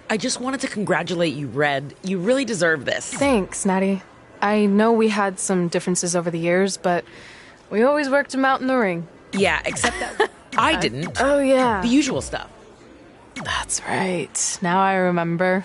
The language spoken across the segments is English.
I just wanted to congratulate you, Red. You really deserve this. Thanks, Natty. I know we had some differences over the years, but we always worked them out in the ring. Yeah, except that I didn't. Oh, yeah. The usual stuff. That's right. Now I remember.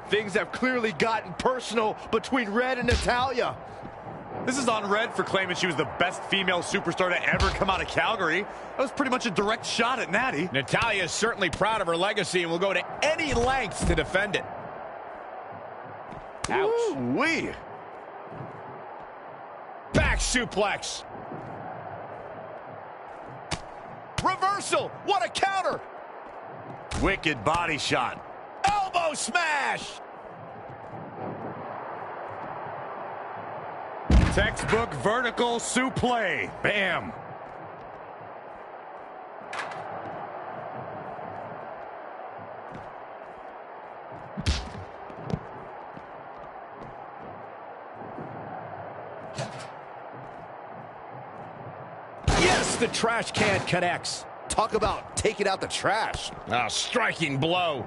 Things have clearly gotten personal between Red and Natalya. This is on Red for claiming she was the best female superstar to ever come out of Calgary. That was pretty much a direct shot at Natty. Natalya is certainly proud of her legacy and will go to any lengths to defend it. Ouch. Wwe. Back suplex. Reversal. What a counter. Wicked body shot. Elbow smash. Textbook vertical suplex. Bam. Yes, the trash can connects. Talk about taking out the trash. A striking blow.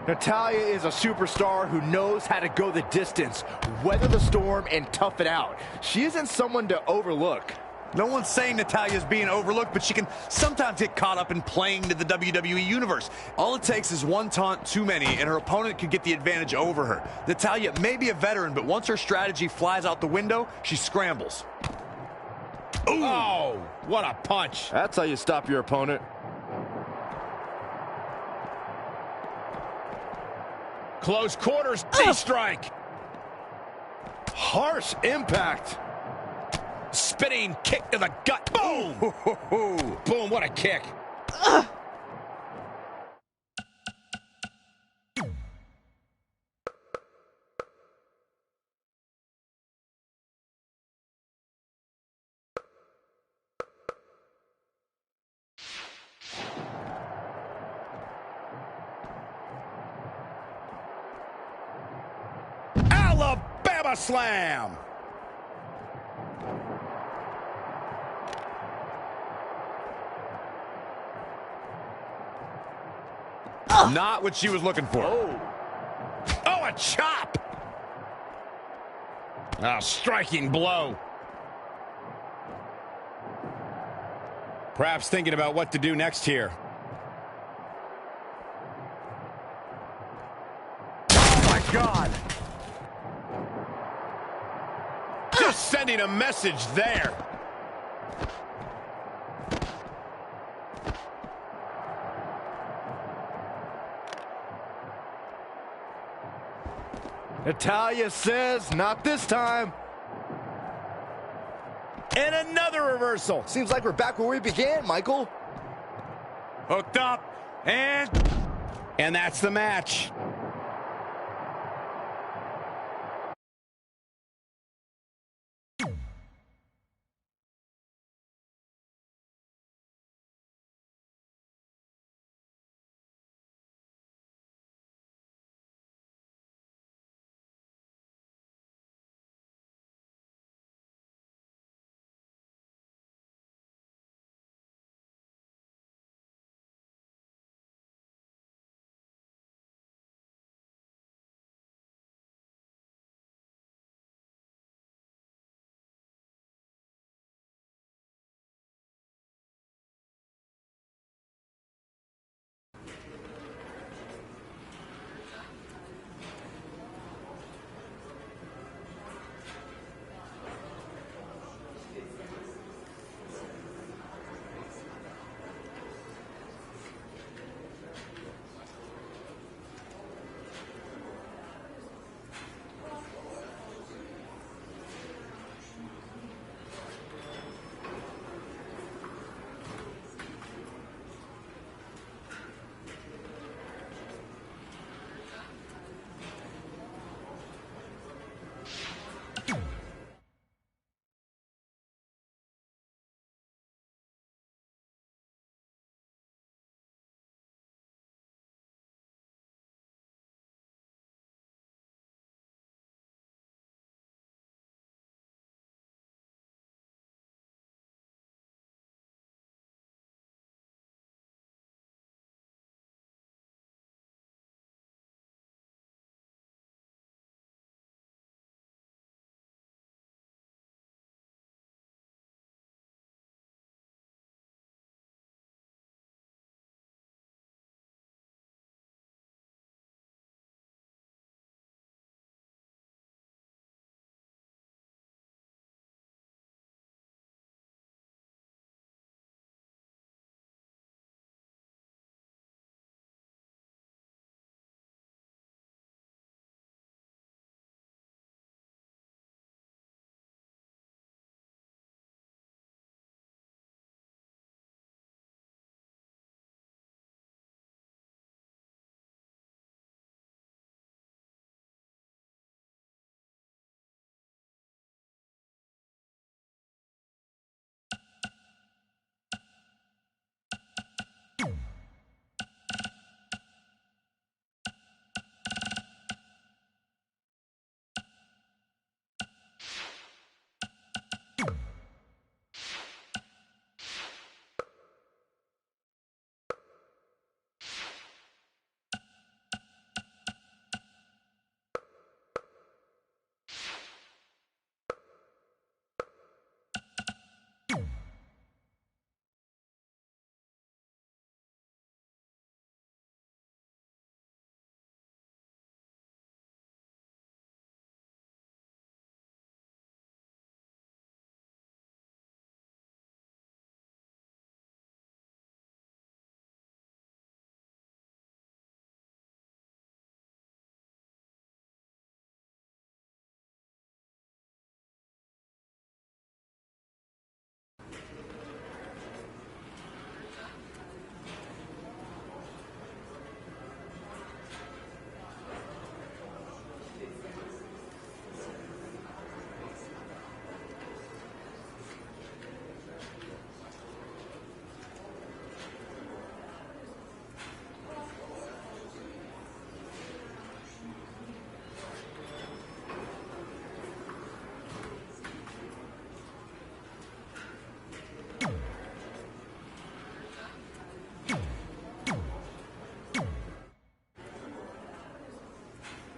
Natalya is a superstar who knows how to go the distance, weather the storm, and tough it out. She isn't someone to overlook. No one's saying Natalya's being overlooked, but she can sometimes get caught up in playing to the WWE Universe. All it takes is one taunt too many, and her opponent could get the advantage over her. Natalya may be a veteran, but once her strategy flies out the window, she scrambles. Ooh. Oh, what a punch. That's how you stop your opponent. Close quarters, knee-strike. Harsh impact. Spinning kick to the gut. Boom! Boom, what a kick. Alabama slam. Not what she was looking for. Oh, a chop. A striking blow. Perhaps thinking about what to do next here. Oh, my God. Just sending a message there. Natalya says, not this time. And another reversal. Seems like we're back where we began, Michael. Hooked up, and that's the match.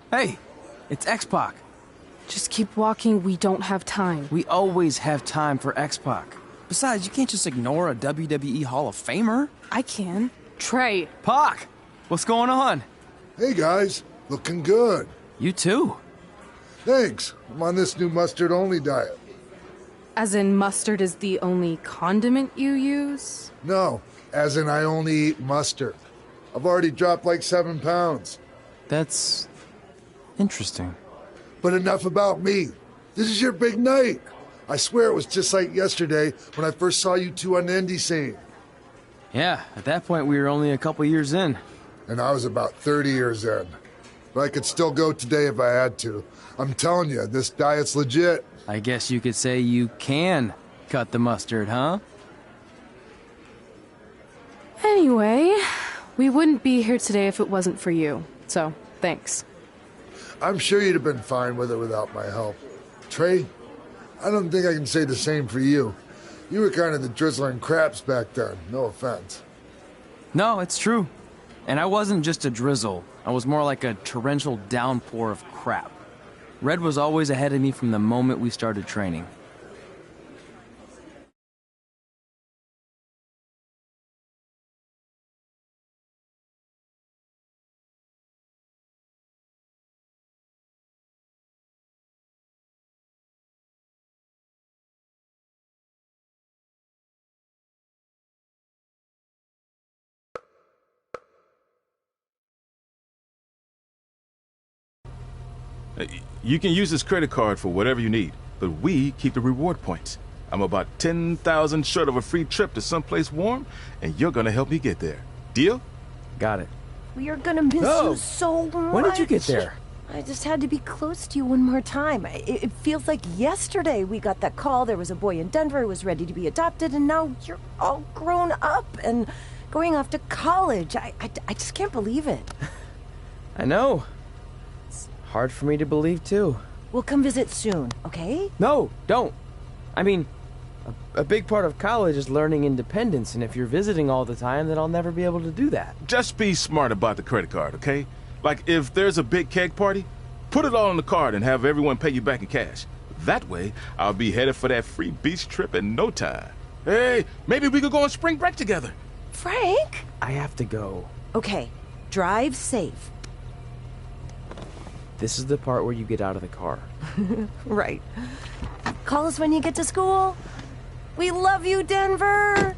Hey, it's X-Pac. Just keep walking, we don't have time. We always have time for X-Pac. Besides, you can't just ignore a WWE Hall of Famer. I can. Trey. Pac, what's going on? Hey guys, looking good. You too. Thanks. I'm on this new mustard-only diet. As in mustard is the only condiment you use? No, as in I only eat mustard. I've already dropped like 7 pounds. That's interesting. But enough about me. This is your big night. I swear it was just like yesterday when I first saw you two on the indie scene. Yeah, at that point we were only a couple years in. And I was about 30 years in. But I could still go today if I had to. I'm telling you, this diet's legit. I guess you could say you can cut the mustard, huh? Anyway, we wouldn't be here today if it wasn't for you. So, thanks. I'm sure you'd have been fine with it without my help. Trey, I don't think I can say the same for you. You were kind of the drizzling craps back then, no offense. No, it's true. And I wasn't just a drizzle. I was more like a torrential downpour of crap. Red was always ahead of me from the moment we started training. You can use this credit card for whatever you need, but we keep the reward points. I'm about 10,000 short of a free trip to someplace warm, and you're gonna help me get there. Deal? Got it. We are gonna miss you so much. When did you get there? I just had to be close to you one more time. It feels like yesterday we got that call. There was a boy in Denver who was ready to be adopted, and now you're all grown up and going off to college. I just can't believe it. I know. It's hard for me to believe, too. We'll come visit soon, okay? No, don't. I mean, a big part of college is learning independence, and if you're visiting all the time, then I'll never be able to do that. Just be smart about the credit card, okay? Like, if there's a big keg party, put it all on the card and have everyone pay you back in cash. That way, I'll be headed for that free beach trip in no time. Hey, maybe we could go on spring break together. Frank? I have to go. Okay, drive safe. This is the part where you get out of the car. Right. Call us when you get to school. We love you, Denver!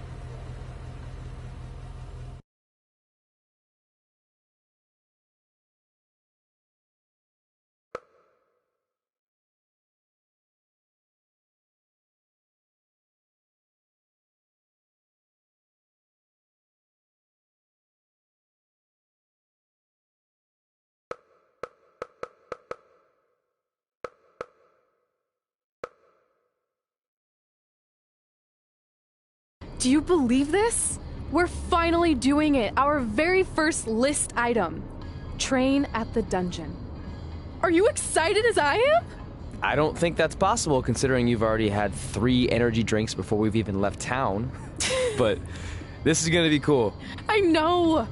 Do you believe this? We're finally doing it. Our very first list item. Train at the dungeon. Are you excited as I am? I don't think that's possible, considering you've already had 3 energy drinks before we've even left town. But this is gonna be cool. I know.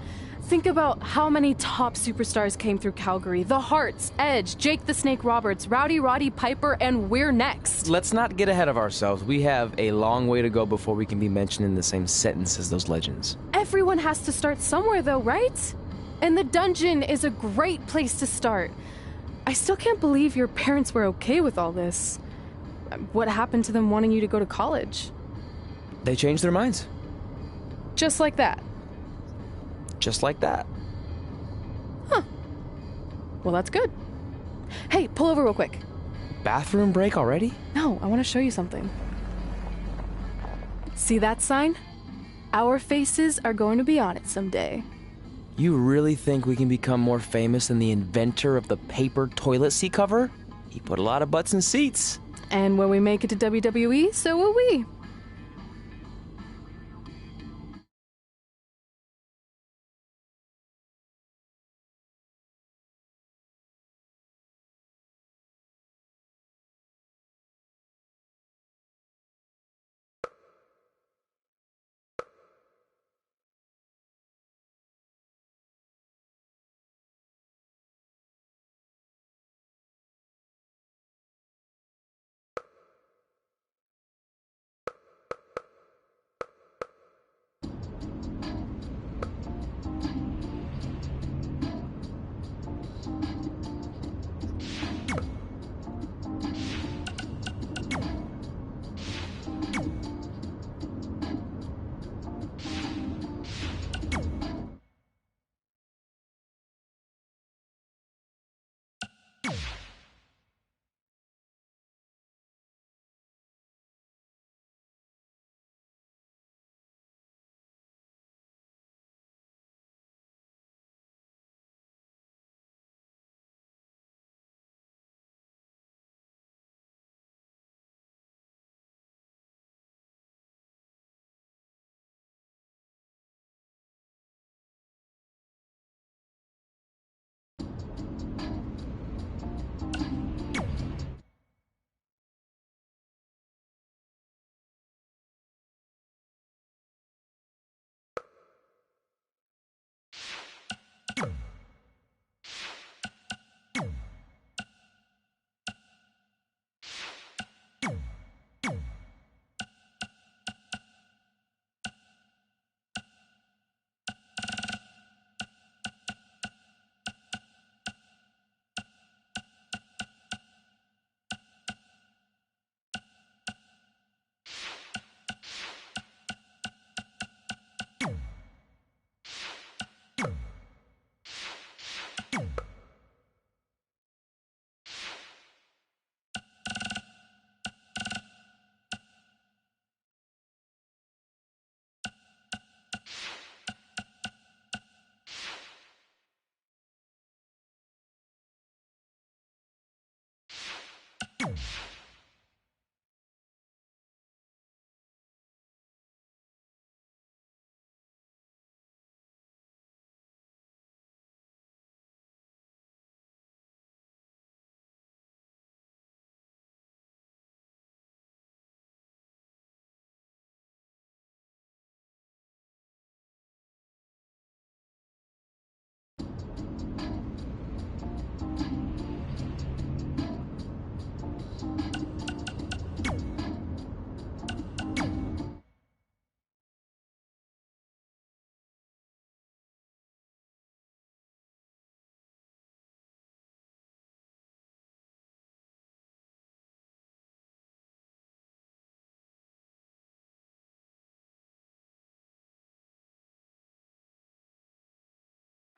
Think about how many top superstars came through Calgary. The Hearts, Edge, Jake the Snake Roberts, Rowdy Roddy Piper, and we're next. Let's not get ahead of ourselves. We have a long way to go before we can be mentioned in the same sentence as those legends. Everyone has to start somewhere though, right? And the dungeon is a great place to start. I still can't believe your parents were okay with all this. What happened to them wanting you to go to college? They changed their minds. Just like that. Just like that. Huh. Well, that's good. Hey, pull over real quick. Bathroom break already? No, I want to show you something. See that sign? Our faces are going to be on it someday. You really think we can become more famous than the inventor of the paper toilet seat cover? He put a lot of butts in seats. And when we make it to WWE, so will we.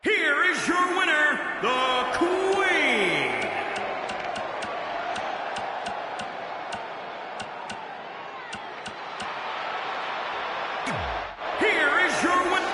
Here is your winner, the Queen. Here is your winner.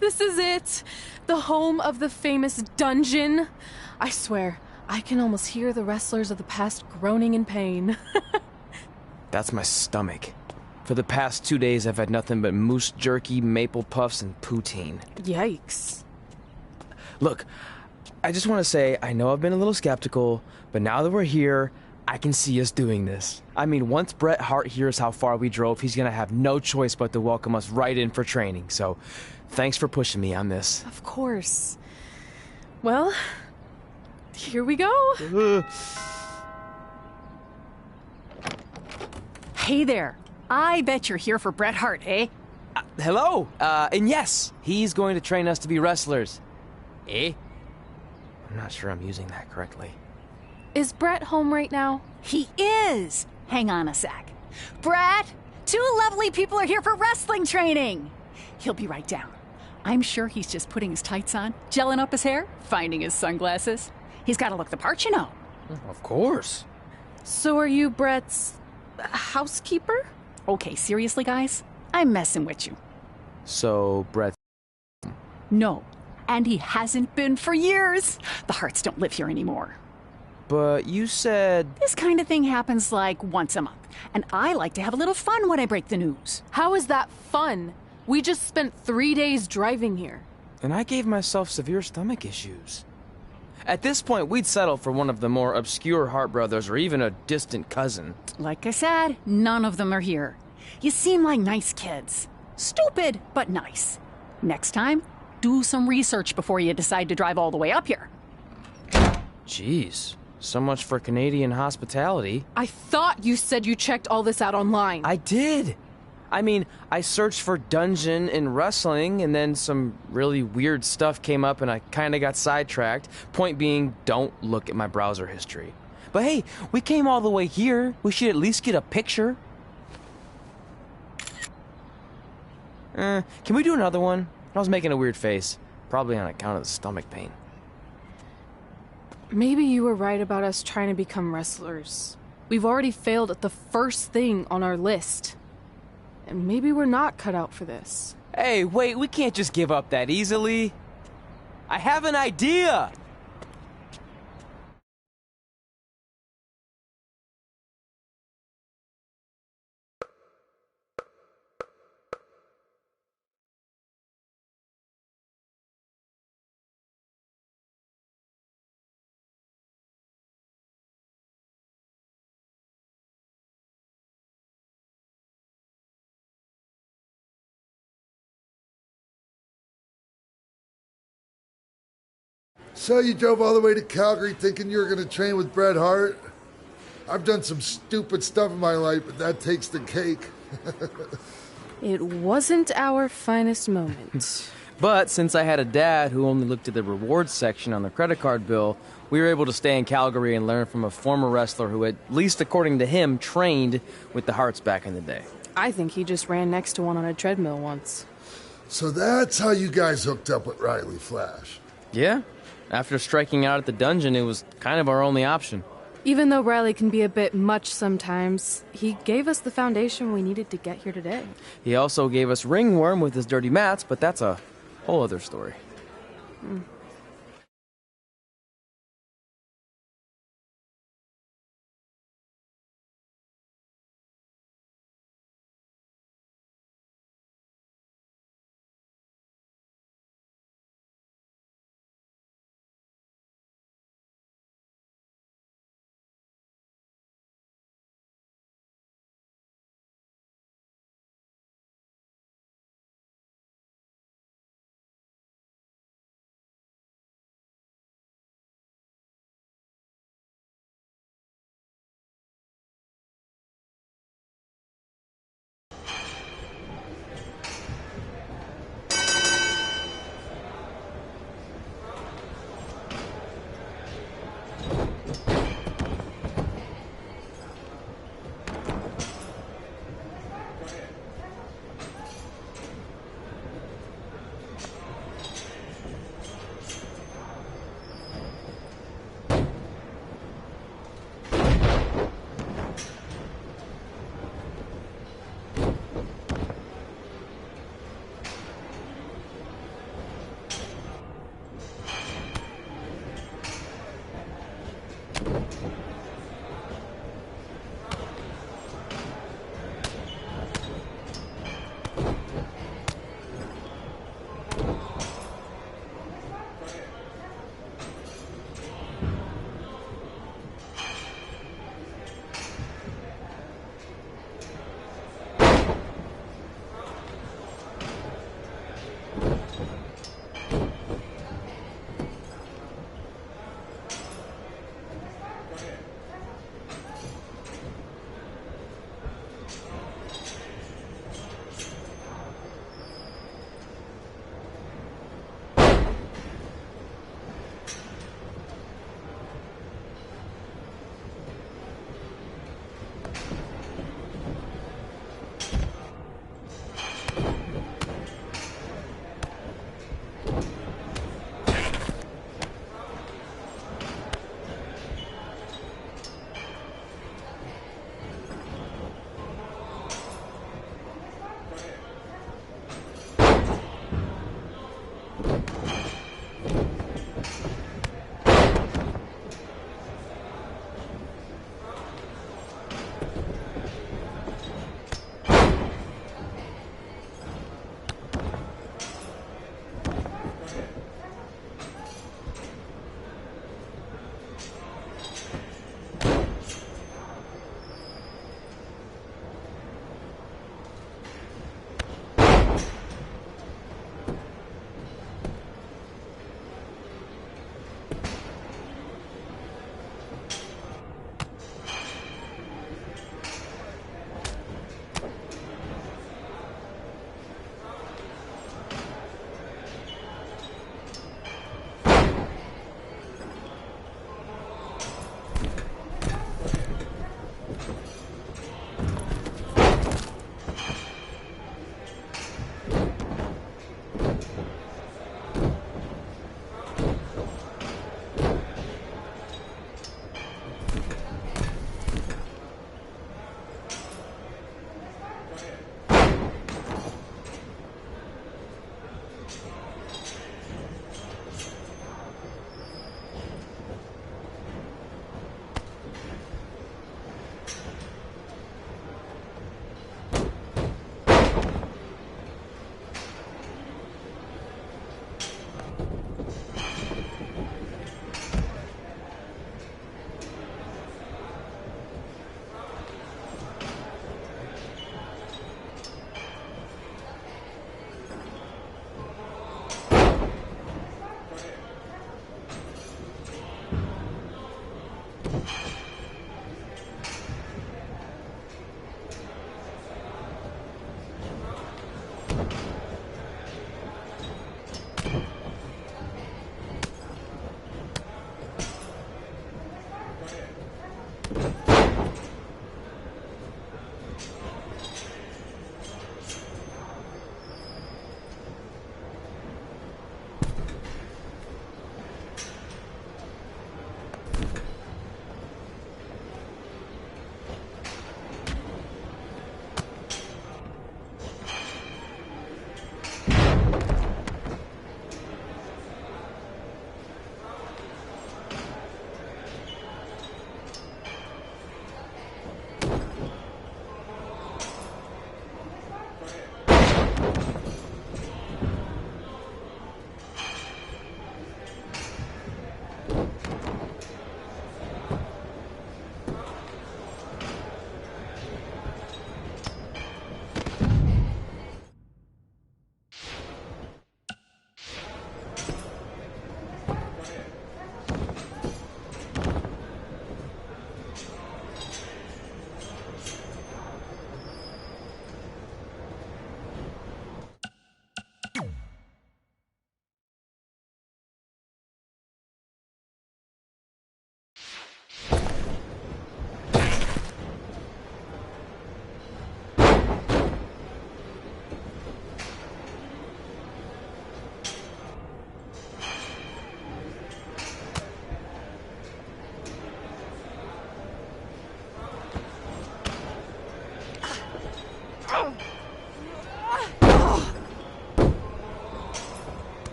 This is it. The home of the famous dungeon. I swear, I can almost hear the wrestlers of the past groaning in pain. That's my stomach. For the past 2 days, I've had nothing but moose jerky, maple puffs, and poutine. Yikes. Look, I just want to say, I know I've been a little skeptical, but now that we're here, I can see us doing this. I mean, once Bret Hart hears how far we drove, he's going to have no choice but to welcome us right in for training. So, thanks for pushing me on this. Of course. Well, here we go. Hey there. I bet you're here for Bret Hart, eh? Hello. And yes, he's going to train us to be wrestlers. Eh? I'm not sure I'm using that correctly. Is Bret home right now? He is. Hang on a sec. Bret, two lovely people are here for wrestling training. He'll be right down. I'm sure he's just putting his tights on, gelling up his hair, finding his sunglasses. He's got to look the part, you know. Of course. So are you Brett's housekeeper? Okay, seriously, guys? I'm messing with you. So, Brett. No, and he hasn't been for years. The Harts don't live here anymore. But you said... This kind of thing happens like once a month, and I like to have a little fun when I break the news. How is that fun? We just spent 3 days driving here. And I gave myself severe stomach issues. At this point, we'd settle for one of the more obscure Hart brothers or even a distant cousin. Like I said, none of them are here. You seem like nice kids. Stupid, but nice. Next time, do some research before you decide to drive all the way up here. Jeez, so much for Canadian hospitality. I thought you said you checked all this out online. I did. I mean, I searched for dungeon in wrestling, and then some really weird stuff came up, and I kind of got sidetracked. Point being, don't look at my browser history. But hey, we came all the way here. We should at least get a picture. Can we do another one? I was making a weird face, probably on account of the stomach pain. Maybe you were right about us trying to become wrestlers. We've already failed at the first thing on our list. And maybe we're not cut out for this. Hey, wait, we can't just give up that easily. I have an idea! So you drove all the way to Calgary thinking you were going to train with Bret Hart? I've done some stupid stuff in my life, but that takes the cake. It wasn't our finest moment. But since I had a dad who only looked at the rewards section on the credit card bill, we were able to stay in Calgary and learn from a former wrestler who, at least according to him, trained with the Harts back in the day. I think he just ran next to one on a treadmill once. So that's how you guys hooked up with Riley Flash. Yeah. After striking out at the dungeon, it was kind of our only option. Even though Riley can be a bit much sometimes, he gave us the foundation we needed to get here today. He also gave us Ringworm with his dirty mats, but that's a whole other story.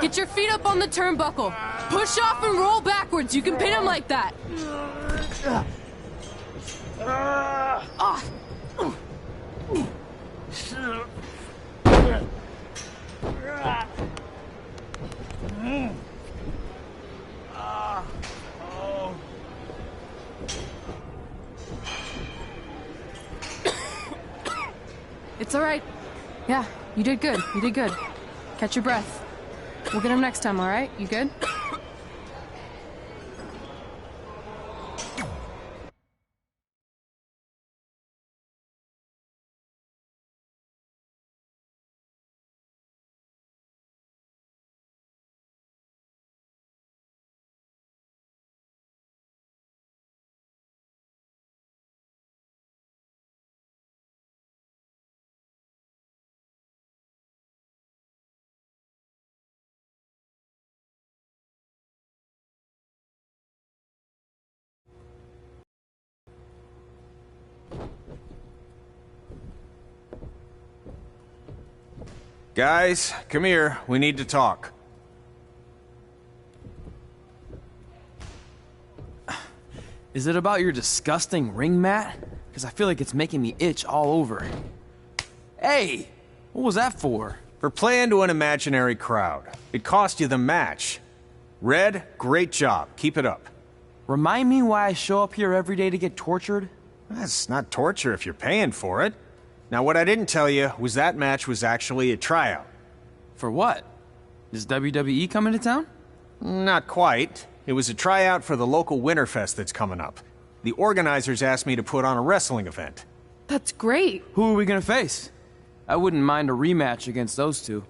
Get your feet up on the turnbuckle. Push off and roll backwards. You can pin him like that. It's all right. Yeah, you did good. You did good. Catch your breath. We'll get him next time, all right? You good? Guys, come here. We need to talk. Is it about your disgusting ring mat? Because I feel like it's making me itch all over. Hey! What was that for? For playing to an imaginary crowd. It cost you the match. Red, great job. Keep it up. Remind me why I show up here every day to get tortured? That's not torture if you're paying for it. Now, what I didn't tell you was that match was actually a tryout. For what? Is WWE coming to town? Not quite. It was a tryout for the local Winterfest that's coming up. The organizers asked me to put on a wrestling event. That's great. Who are we gonna face? I wouldn't mind a rematch against those two.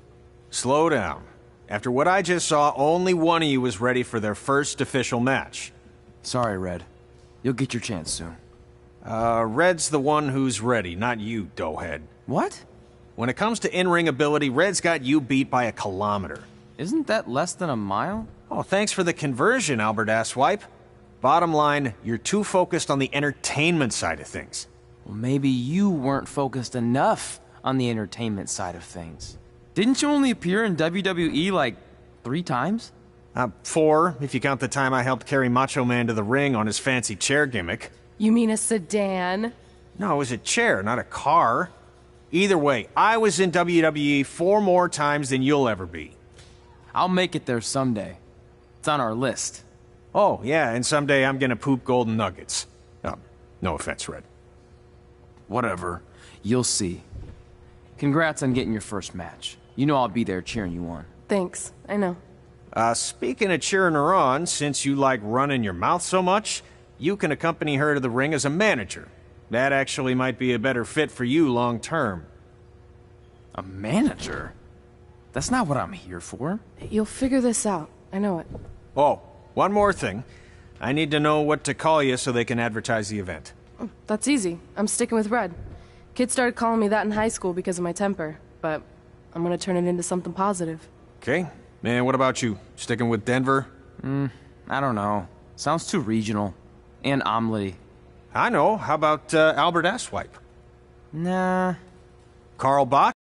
Slow down. After what I just saw, only one of you was ready for their first official match. Sorry, Red. You'll get your chance soon. Red's the one who's ready, not you, doughhead. What? When it comes to in-ring ability, Red's got you beat by a kilometer. Isn't that less than a mile? Oh, thanks for the conversion, Albert Asswipe. Bottom line, you're too focused on the entertainment side of things. Well, maybe you weren't focused enough on the entertainment side of things. Didn't you only appear in WWE like 3 times? 4, if you count the time I helped carry Macho Man to the ring on his fancy chair gimmick. You mean a sedan? No, it was a chair, not a car. Either way, I was in WWE 4 more times than you'll ever be. I'll make it there someday. It's on our list. Oh, yeah, and someday I'm gonna poop golden nuggets. No offense, Red. Whatever. You'll see. Congrats on getting your first match. You know I'll be there cheering you on. Thanks. I know. Speaking of cheering her on, since you like running your mouth so much, you can accompany her to the ring as a manager. That actually might be a better fit for you long term. A manager? That's not what I'm here for. You'll figure this out. I know it. Oh, one more thing. I need to know what to call you so they can advertise the event. Oh, that's easy. I'm sticking with Red. Kids started calling me that in high school because of my temper, but I'm gonna turn it into something positive. Okay. And what about you? Sticking with Denver? I don't know. Sounds too regional. And omelette-y. I know. How about Albert Asswipe? Nah. Carl Bach?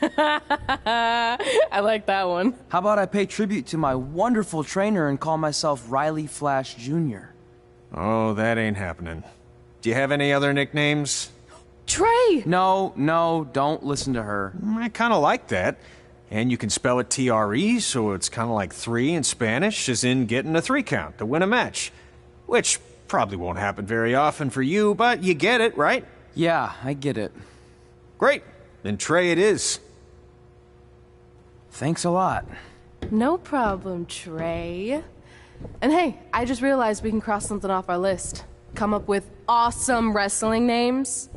I like that one. How about I pay tribute to my wonderful trainer and call myself Riley Flash Jr.? Oh, that ain't happening. Do you have any other nicknames? Trey! No, don't listen to her. I kind of like that. And you can spell it T-R-E, so it's kind of like 3 in Spanish, as in getting a 3 count to win a match. Which probably won't happen very often for you, but you get it, right? Yeah, I get it. Great. Then Trey it is. Thanks a lot. No problem, Trey. And hey, I just realized we can cross something off our list. Come up with awesome wrestling names.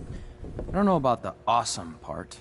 I don't know about the awesome part.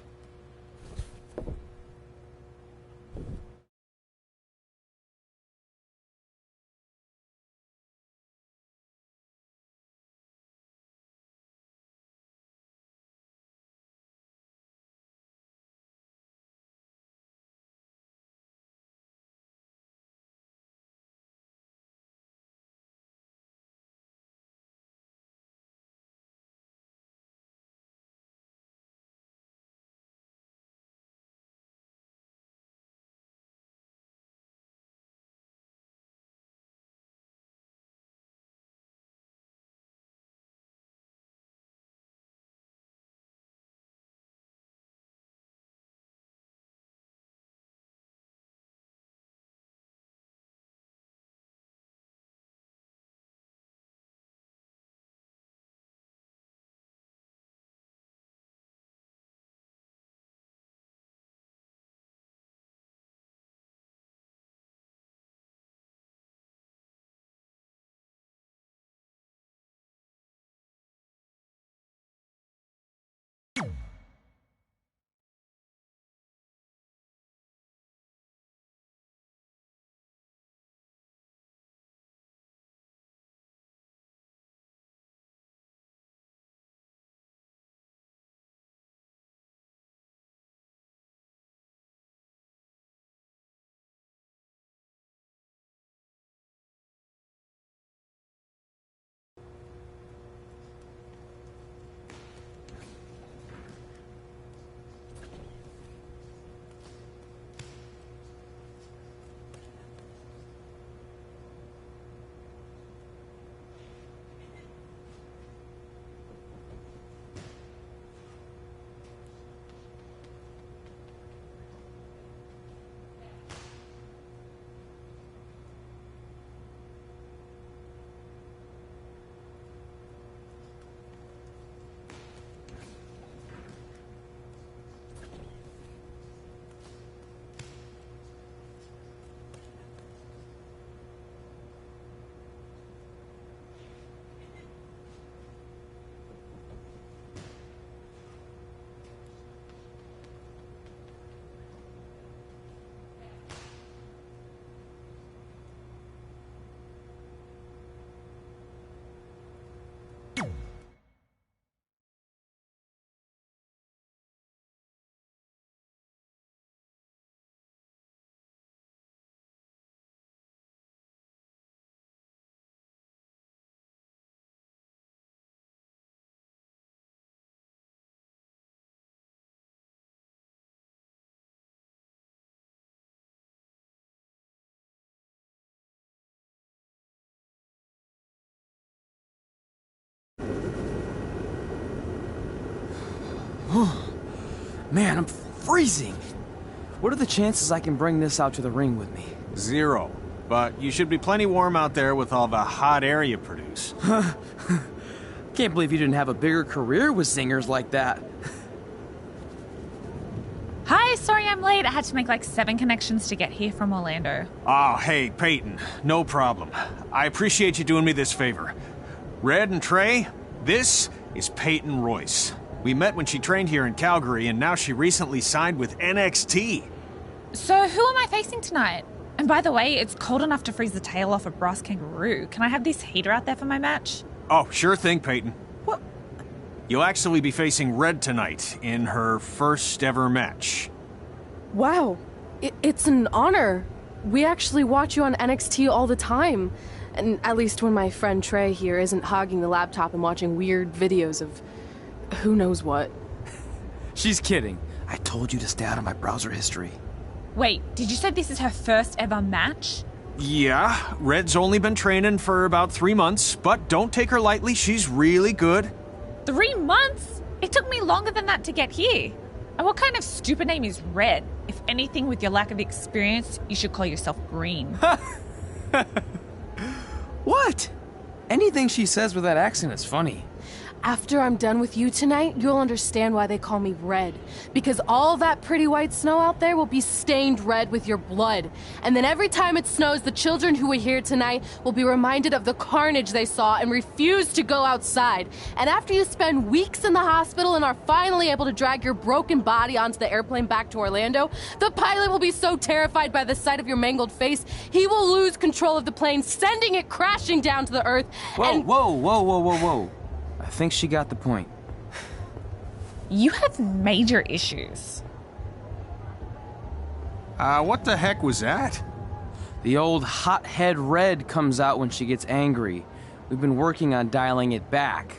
Man, I'm freezing. What are the chances I can bring this out to the ring with me? 0. But you should be plenty warm out there with all the hot air you produce. Can't believe you didn't have a bigger career with zingers like that. Hi, sorry I'm late. I had to make like 7 connections to get here from Orlando. Oh, hey, Peyton. No problem. I appreciate you doing me this favor. Red and Trey, this is Peyton Royce. We met when she trained here in Calgary, and now she recently signed with NXT. So who am I facing tonight? And by the way, it's cold enough to freeze the tail off a brass kangaroo. Can I have this heater out there for my match? Oh, sure thing, Peyton. What? You'll actually be facing Red tonight in her first ever match. Wow, it's an honor. We actually watch you on NXT all the time. And at least when my friend Trey here isn't hogging the laptop and watching weird videos of who knows what. She's kidding. I told you to stay out of my browser history. Wait, did you say this is her first ever match? Yeah, Red's only been training for about 3 months, but don't take her lightly, she's really good. 3 months? It took me longer than that to get here. And what kind of stupid name is Red? If anything, with your lack of experience, you should call yourself Green. What? Anything she says with that accent is funny. After I'm done with you tonight, you'll understand why they call me Red. Because all that pretty white snow out there will be stained red with your blood. And then every time it snows, the children who were here tonight will be reminded of the carnage they saw and refuse to go outside. And after you spend weeks in the hospital and are finally able to drag your broken body onto the airplane back to Orlando, the pilot will be so terrified by the sight of your mangled face, he will lose control of the plane, sending it crashing down to the earth. Whoa. I think she got the point. You have major issues. What the heck was that? The old hothead Red comes out when she gets angry. We've been working on dialing it back.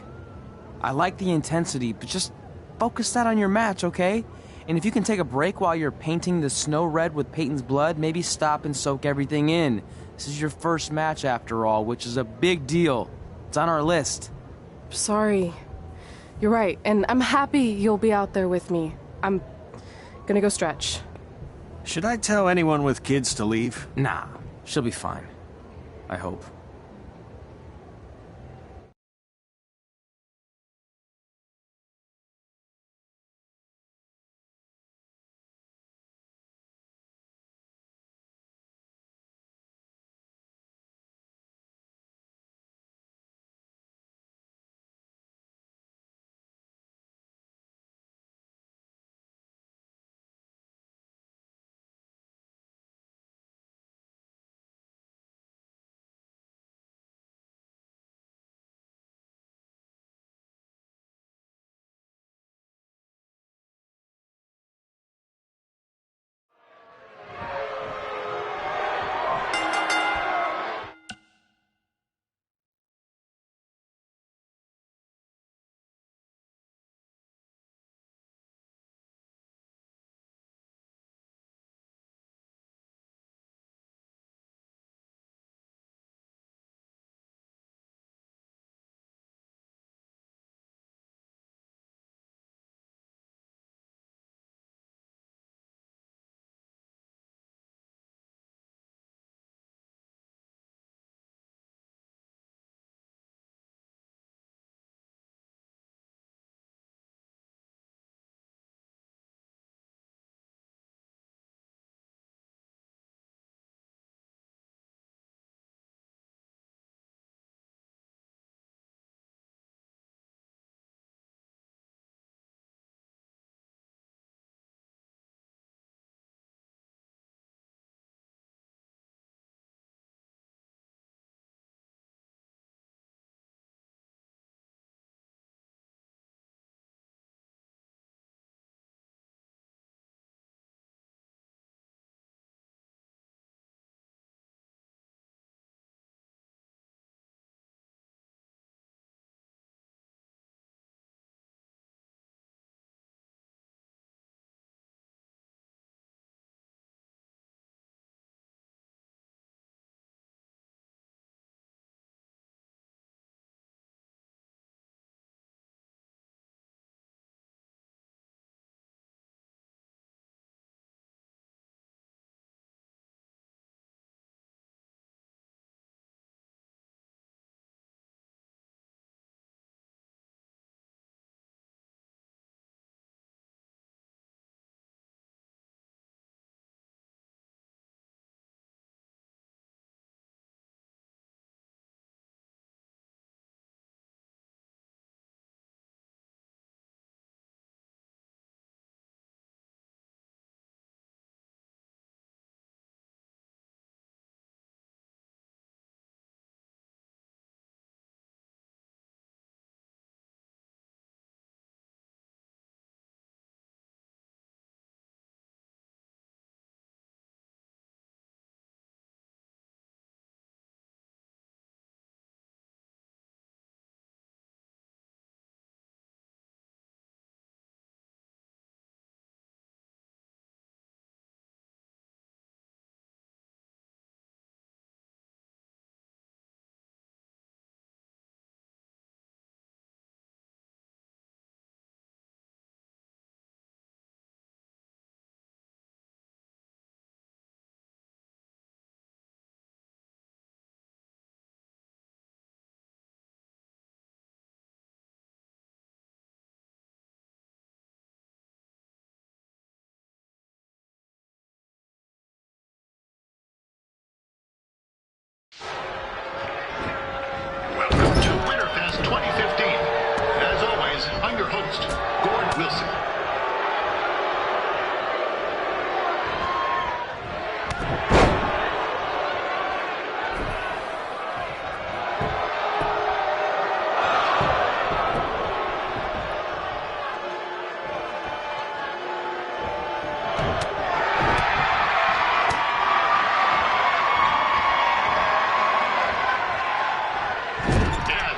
I like the intensity, but just focus that on your match, okay? And if you can take a break while you're painting the snow red with Peyton's blood, maybe stop and soak everything in. This is your first match after all, which is a big deal. It's on our list. Sorry. You're right, and I'm happy you'll be out there with me. I'm gonna go stretch. Should I tell anyone with kids to leave? Nah, she'll be fine. I hope.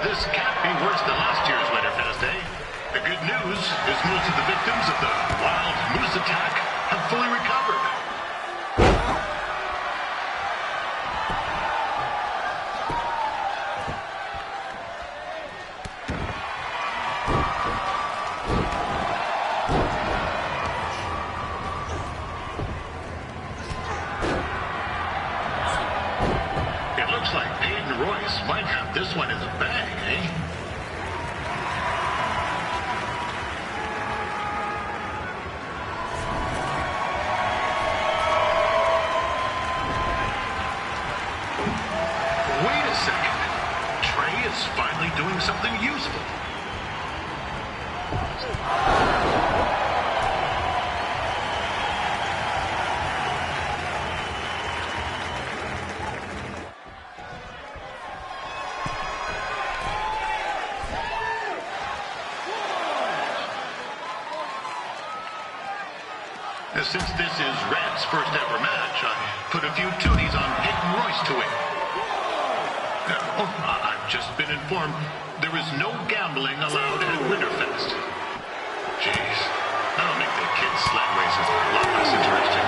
This can't be worse than last year's Winterfest, eh? The good news is most of the victims of the wild moose attack have fully recovered. It looks like Peyton Royce might have this one in the bag, eh? Wait a second. Trey is finally doing something useful. Since this is Red's first ever match, I put a few toonies on Peyton Royce to win. I've just been informed there is no gambling allowed at Winterfest. Jeez, that'll make the kids' sled races a lot less interesting.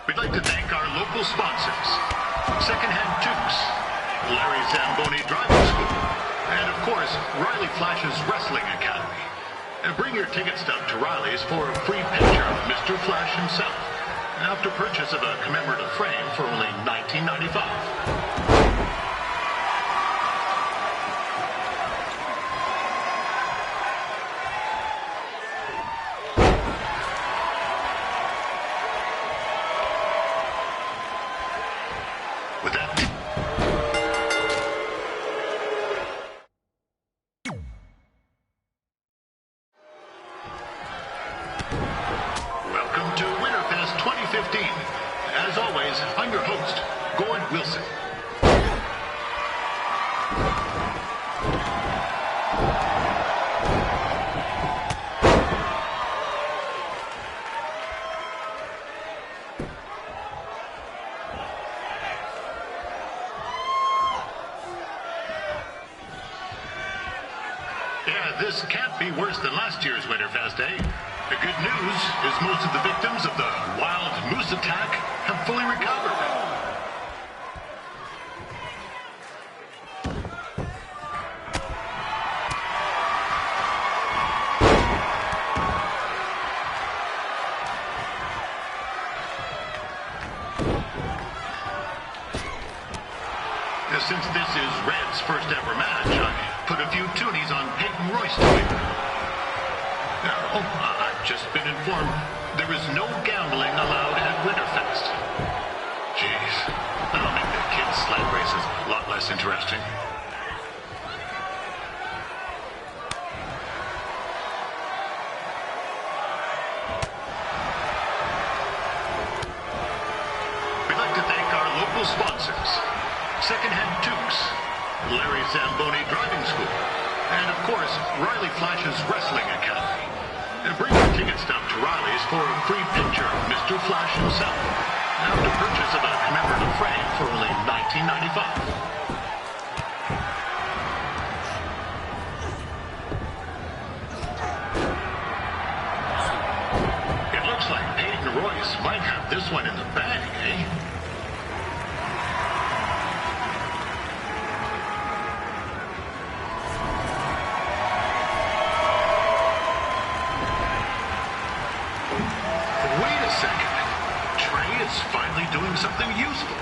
We'd like to thank our local sponsors, Secondhand Tukes, Larry Zamboni Driving School, and of course, Riley Flash's Wrestling Academy. And bring your ticket stub to Riley's for a free picture of Mr. Flash himself, after purchase of a commemorative frame for only $19.95. With that, welcome to Winterfest 2015. As always, I'm your host, Gord Wilson. Yeah, this can't be worse than last year's Winterfest, eh? The good news is most of the victims of the wild moose attack have fully recovered. Since this is Red's first ever match, I put a few toonies on Peyton Royce to win. I've just been informed there is no gambling allowed at Winterfest. Jeez, that'll make the kids' sled races a lot less interesting. We'd like to thank our local sponsors, Secondhand Tukes, Larry Zamboni Driving School, and of course, Riley Flash's Wrestling Academy. And bring your ticket stub to Riley's for a free picture of Mr. Flash himself, after purchase of a commemorative frame for only $19.95. It looks like Peyton Royce might have this one in the bag, eh? Wait a second. Trey is finally doing something useful.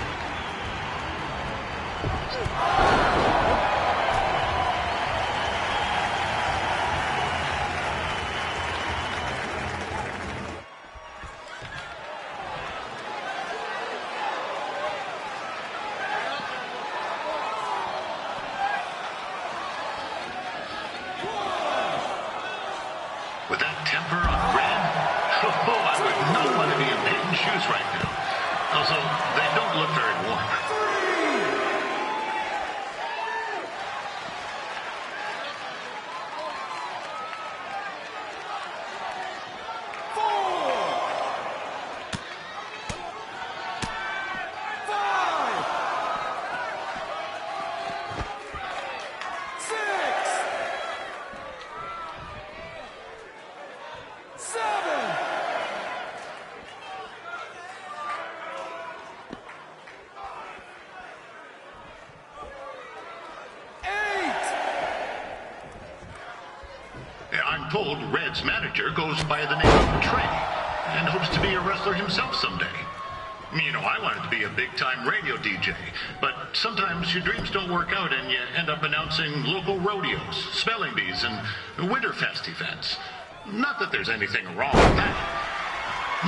With that temper on Red, I would not want to be in Peyton's Red's manager goes by the name of Trey and hopes to be a wrestler himself someday. You know, I wanted to be a big-time radio DJ, but sometimes your dreams don't work out and you end up announcing local rodeos, spelling bees, and Winterfest events. Not that there's anything wrong with that.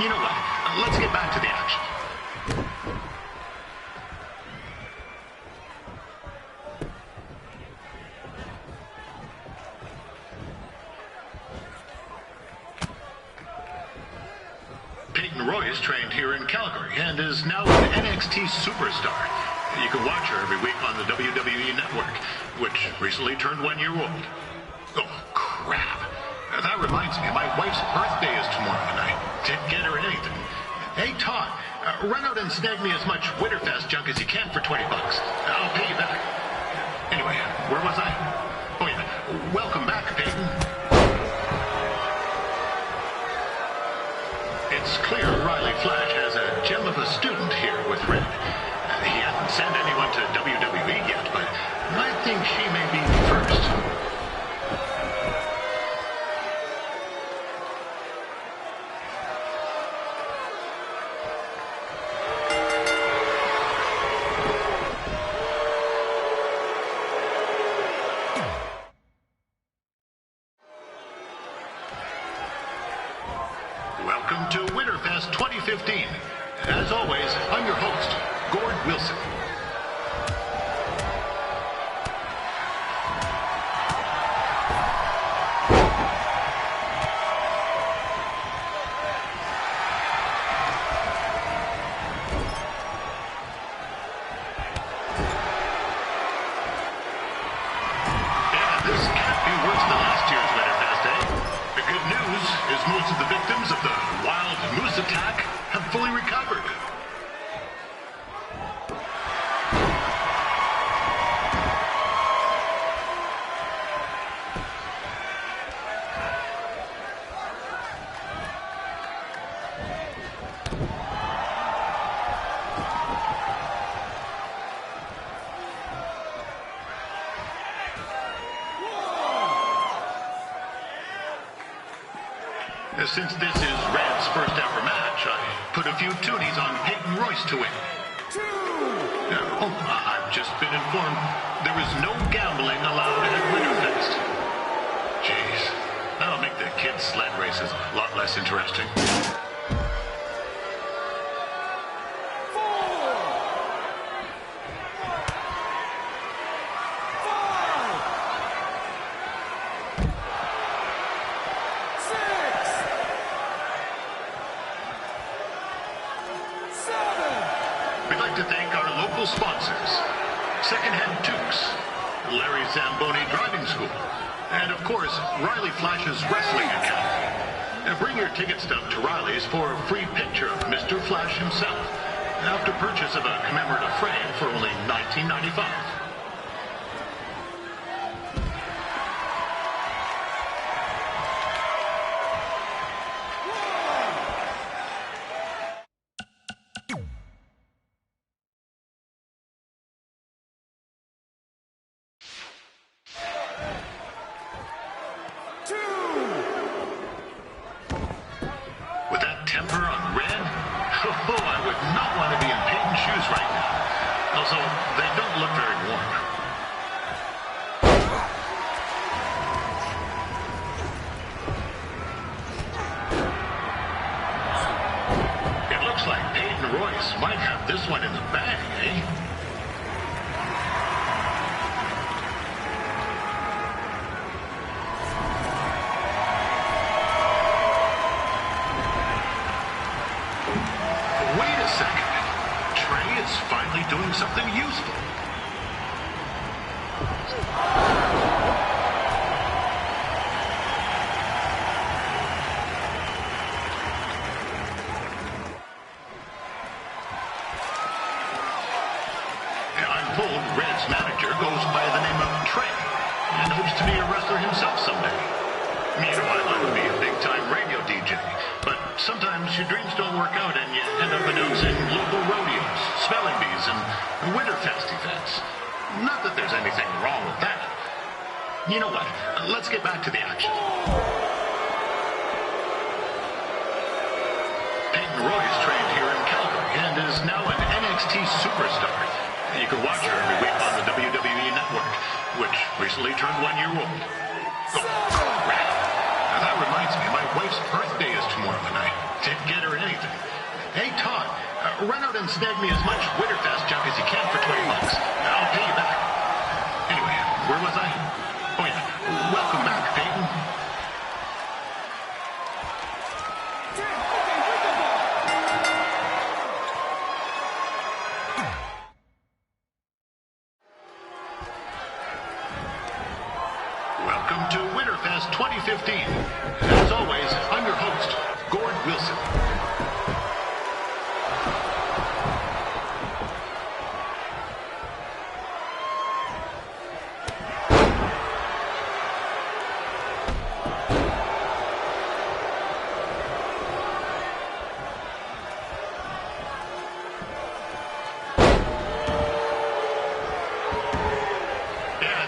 You know what? Let's get back to the action. Peyton Royce trained here in Calgary and is now an NXT superstar. You can watch her every week on the WWE Network, which recently turned 1 year old. Oh, crap. That reminds me, my wife's birthday is tomorrow, and I didn't get her anything. Hey, Todd, run out and snag me as much Winterfest junk as you can for $20. I'll pay you back. Anyway, where was I? Oh, yeah. Welcome back, Peyton. It's clear Riley Flash has a gem of a student here with Red. He hasn't sent anyone to WWE yet, but I think she may be the first. Welcome to Winterfest 2015. As always, I'm your host, Gord Wilson. This can't be worse than last year's Winterfest, eh? The good news is most of the victims of the wild moose attack have fully recovered. Since this is Red's first ever match, I put a few toonies on Peyton Royce to win. I've just been informed there is no gambling allowed at Winterfest. Jeez, that'll make the kids' sled races a lot less interesting. We'd like to thank our local sponsors, Secondhand Tukes, Larry Zamboni Driving School, and of course, Riley Flash's Wrestling Academy. And bring your ticket stub to Riley's for a free picture of Mr. Flash himself, after purchase of a commemorative frame for only $19.95. With that temper on Red, I would not want to be in Peyton's shoes right now. Also, they don't look very warm. It looks like Peyton Royce might have this one in the bag, eh? Wait a second. Trey is finally doing something useful. I'm told Red's manager goes by the name of Trey and hopes to be a wrestler himself someday. Meanwhile, I would be a big-time radio DJ, but sometimes your dreams don't work out and you end up announcing local rodeos, spelling bees, and Winterfest events. Not that there's anything wrong with that. You know what? Let's get back to the action. Peyton Royce trained here in Calgary and is now an NXT superstar. You can watch her every week on the WWE Network, which recently turned 1 year old. Oh, crap. Now that reminds me, my wife's birthday is tomorrow night. Didn't get her anything. Hey, Todd, run out and snag me as much Winterfest junk as you can for $20. I'll pay you back. Anyway, where was I? Oh, yeah. Welcome back, Peyton. Welcome to Winterfest 2015. As always, I'm your host, Gord Wilson.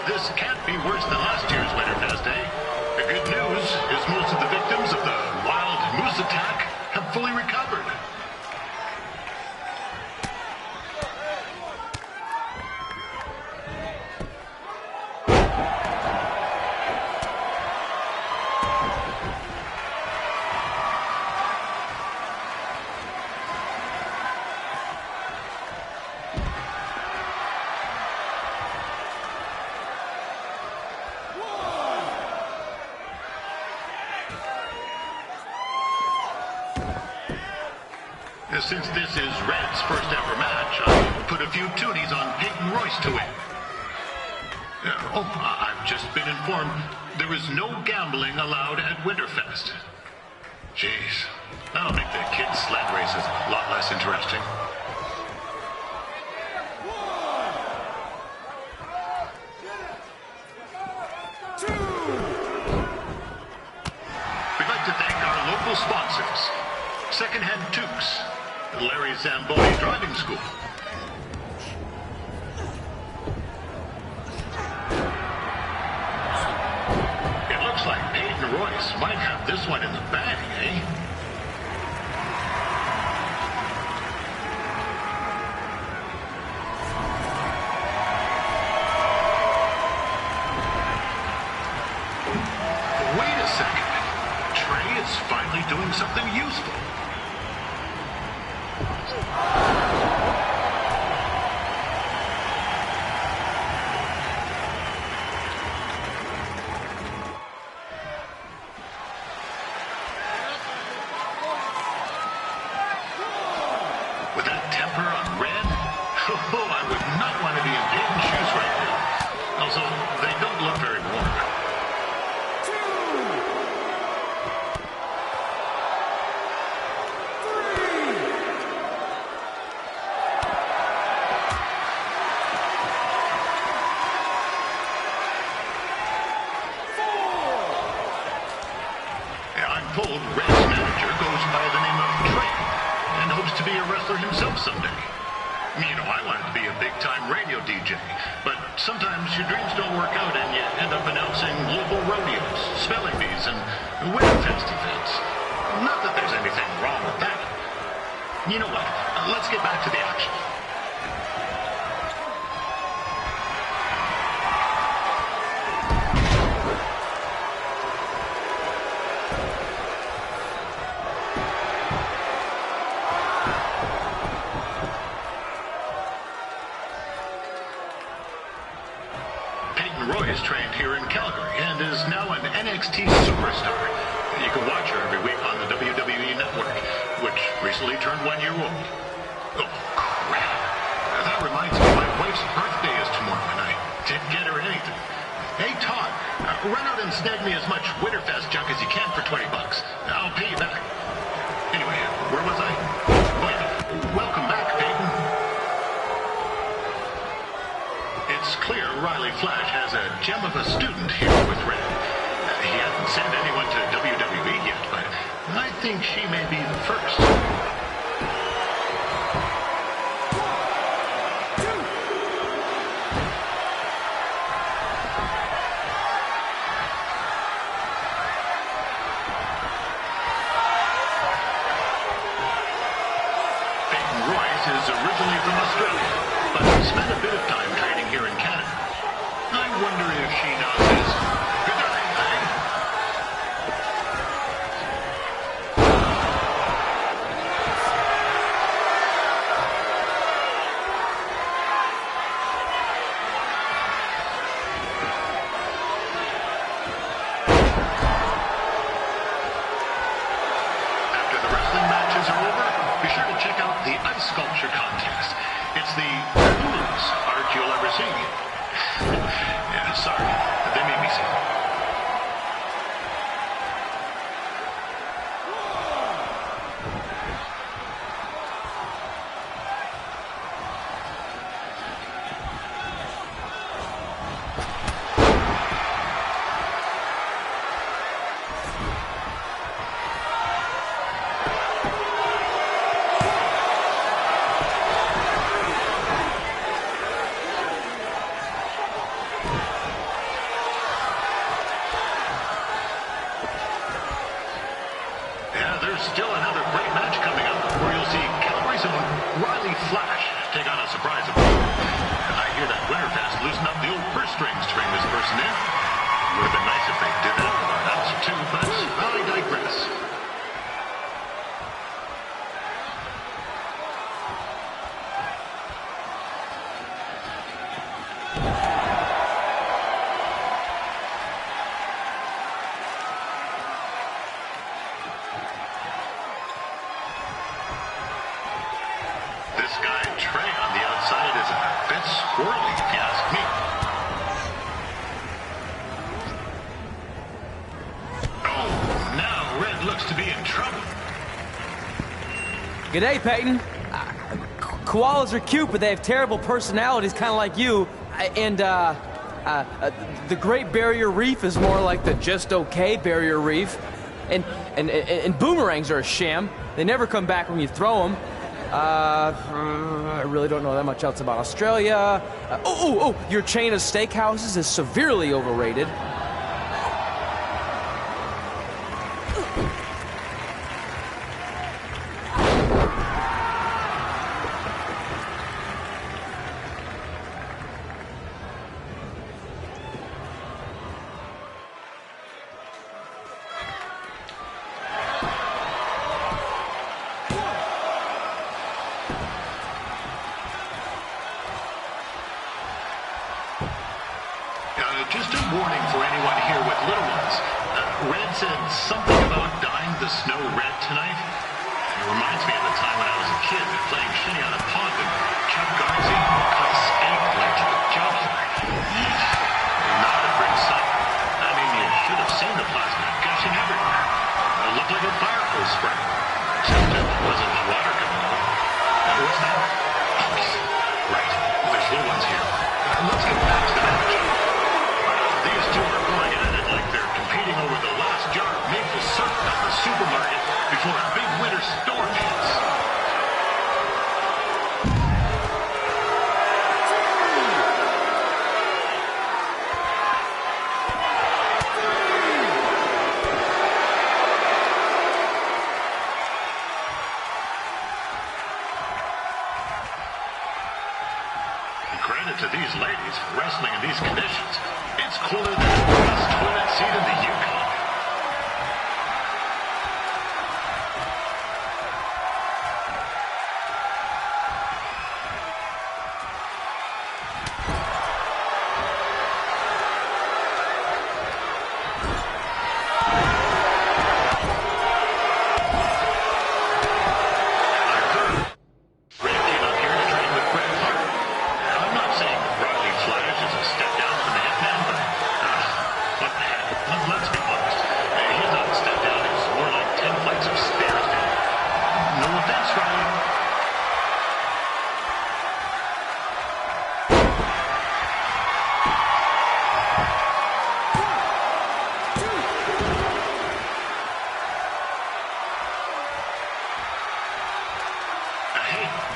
This can't be worse than last year's Winterfest, eh? The good news is most of the victims of the wild moose attack have fully recovered. Since this is Red's first ever match, I'll put a few toonies on Peyton Royce to win. I've just been informed there is no gambling allowed at Winterfest. Jeez, that'll make the kids' sled races a lot less interesting. We'd like to thank our local sponsors, Secondhand Toques, Larry Zamboni Driving School. It looks like Peyton Royce might have this one in the bag, eh? Wait a second. Trey is finally doing something useful. With that temper on Red, I would not want to be in Peyton's shoes right now. Also, they don't look very warm. I'm told Red's manager goes by the name of Trey and hopes to be a wrestler himself someday. You know, I wanted to be a big-time radio DJ, but sometimes your dreams don't work out and you end up announcing local rodeos, spelling bees, and Winterfest events. Not that there's anything wrong with that. You know what? Let's get back to the action. Royce trained here in Calgary and is now an NXT superstar. You can watch her every week on the WWE Network, which recently turned 1 year old. Oh, crap. That reminds me, my wife's birthday is tomorrow night. Didn't get her anything. Hey, Todd, run out and snag me as much Winterfest junk as you can for $20. I'll pay you back. Anyway, where was I? Oh, yeah. Welcome back, Peyton. It's clear Riley Flash has a gem of a student here with Red. He hasn't sent anyone to WWE yet, but I think she may be the first. is originally from Australia, but spent a bit of time training here in Canada. I wonder if she knows his good night, eh? After the wrestling matches are over, be sure to check out the ice sculpture contest. It's the coolest art you'll ever see. Yeah, sorry. They made me say that. Yeah, there's still another great match coming up where you'll see Calgary's own Riley Flash take on a surprise opponent. And I hear that Winterfest loosened up the old purse strings to bring this person in. Would have been nice if they did that with our announcer too, but I digress. This guy, Trey, on the outside is a bit squirrely, if you ask me. Oh, now Red looks to be in trouble. G'day, Peyton. Koalas are cute, but they have terrible personalities, kind of like you. And, the Great Barrier Reef is more like the just okay Barrier Reef. And boomerangs are a sham. They never come back when you throw them. I really don't know that much else about Australia. Your chain of steakhouses is severely overrated. Just a warning for anyone here with little ones. Red said something about dyeing the snow red tonight. It reminds me of the time when I was a kid playing shinny on a pond and Chuck Garnsey cut a snake blade to the jugular. Not a pretty sight. I mean, you should have seen the plasma gushing everywhere. It looked like a fire hose spray. Except it wasn't water coming out. What's that? Right. There's little ones here. Let's get back to the match. These two are going at it like they're competing over the last jar of maple syrup at the supermarket before a big winter storm hits. Credit to these ladies for wrestling in these conditions. It's cooler than the best toilet seat in the Yukon.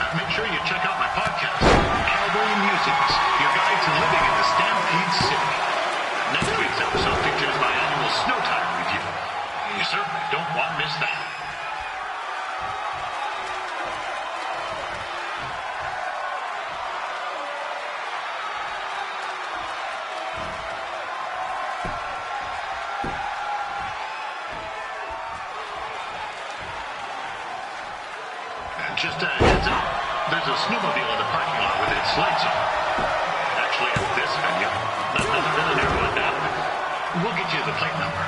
Make sure you check out my podcast, Cowboy Musings, your guide to living in the Stampede City. Next week's episode features my annual snow tire review. You certainly don't want to miss that. Just a heads up, there's a snowmobile in the parking lot with its lights on. Actually, at this venue, nothing than an airline now. We'll get you the plate number.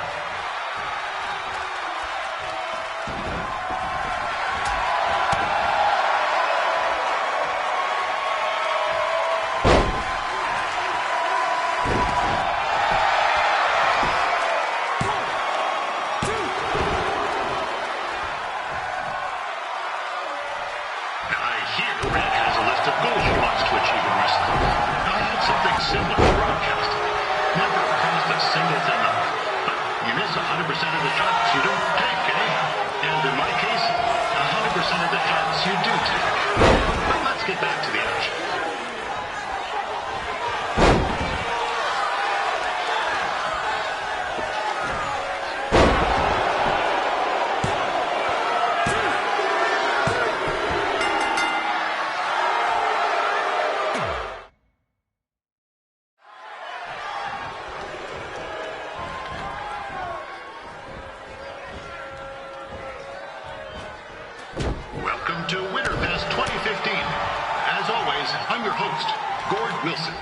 Welcome to Winterfest 2015. As always, I'm your host, Gord Wilson.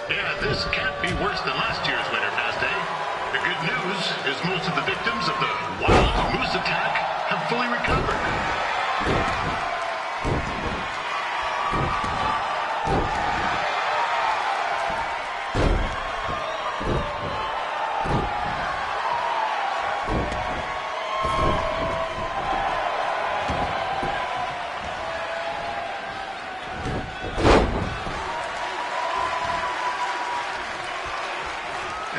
Yeah, this can't be worse than last year's Winterfest, eh? The good news is most of the victims of the wild moose attack have fully recovered.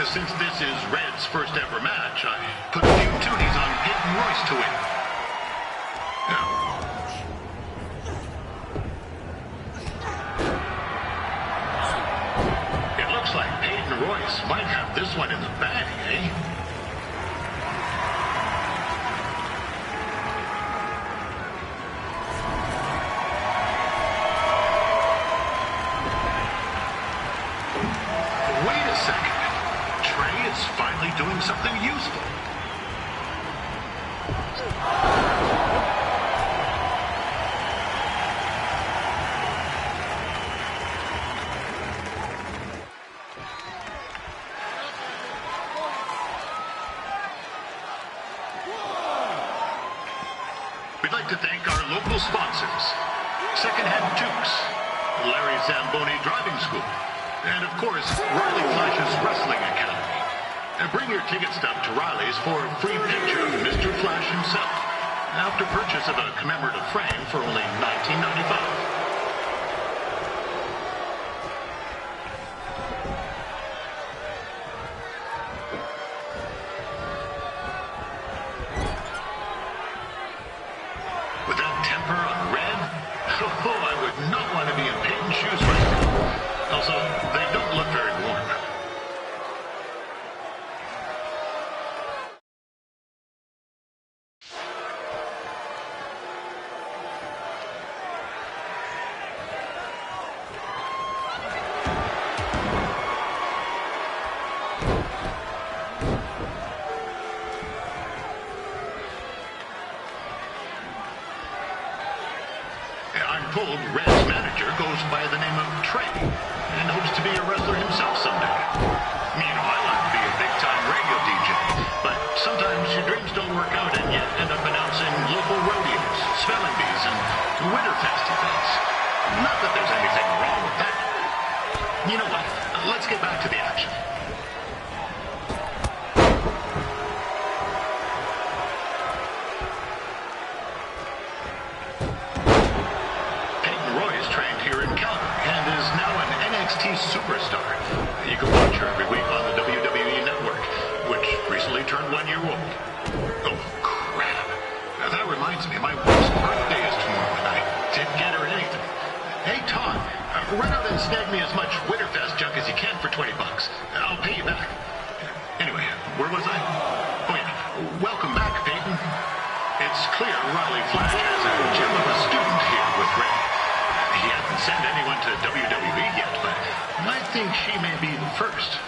Since this is Red's first ever match, I put a few toonies on Peyton Royce to win. It looks like Peyton Royce might have this one in the bag, eh? Wait a second. Trey is finally doing something useful. We'd like to thank our local sponsors, Secondhand Tukes, Larry Zamboni Driving School, and of course, Riley Flash's Wrestling Academy. And bring your ticket stub to Riley's for a free picture of Mr. Flash himself, after purchase of a commemorative frame for only $19.95. With that temper on Red, I would not want to be in Peyton's shoes right now. Also, they don't look very warm. I'm told Red's manager goes by the name of Trey and hopes to be a wrestler himself someday. You know, I like to be a big-time radio DJ, but sometimes your dreams don't work out and you end up announcing local rodeos, spelling bees, and Winterfest events. Not that there's anything wrong with that. You know what? Let's get back to the action. Superstar. You can watch her every week on the WWE Network, which recently turned 1 year old. Oh, crap. Now, that reminds me, my wife's birthday is tomorrow, and I didn't get her anything. Hey, Todd, run out and snag me as much Winterfest junk as you can for $20. I'll pay you back. Anyway, where was I? Oh, yeah. Riley Flash has a gem of a student here with Ray. He hasn't sent anyone to WWE yet, but I think she may be the first.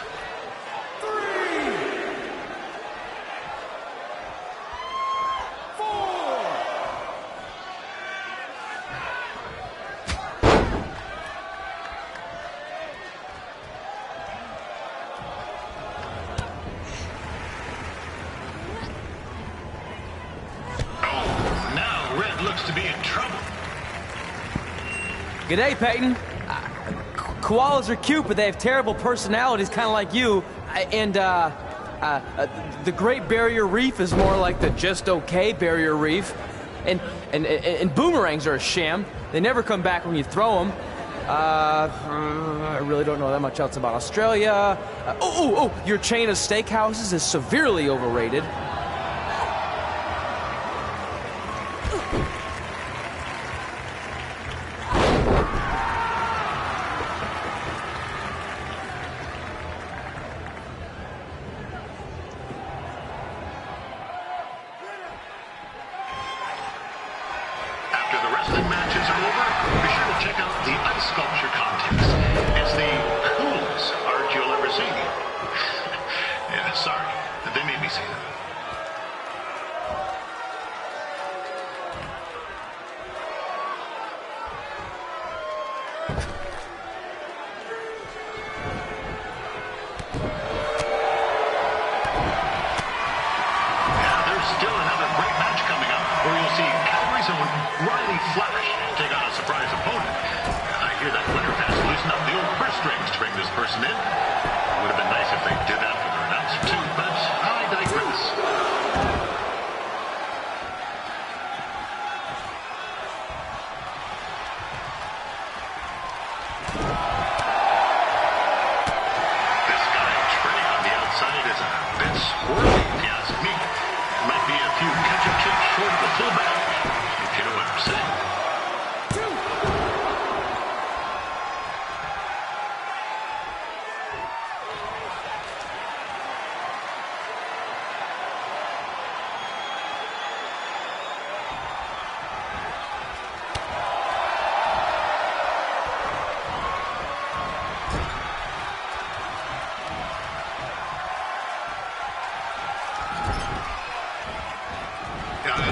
G'day, Peyton. Koalas are cute, but they have terrible personalities, kind of like you. The Great Barrier Reef is more like the just okay Barrier Reef. And boomerangs are a sham. They never come back when you throw them. I really don't know that much else about Australia. Your chain of steakhouses is severely overrated.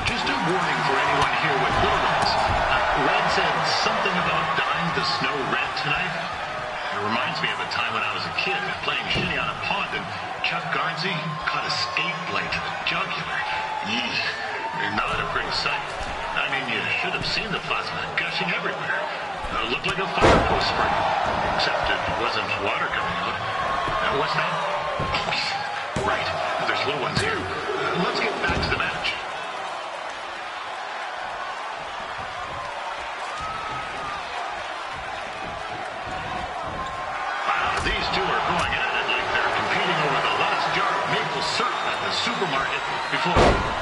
Just a warning for anyone here with little ones. Red said something about dyeing the snow red tonight. It reminds me of a time when I was a kid playing shinny on a pond and Chuck Garnsey caught a skate blade to the jugular. Yeesh, not a pretty sight. I mean, you should have seen the plasma gushing everywhere. It looked like a fire hose spray, except it wasn't water coming out. What's that? Oh, right, there's little ones here. Let's get back to the match. These two are going at it like they're competing over the last jar of maple syrup at the supermarket before...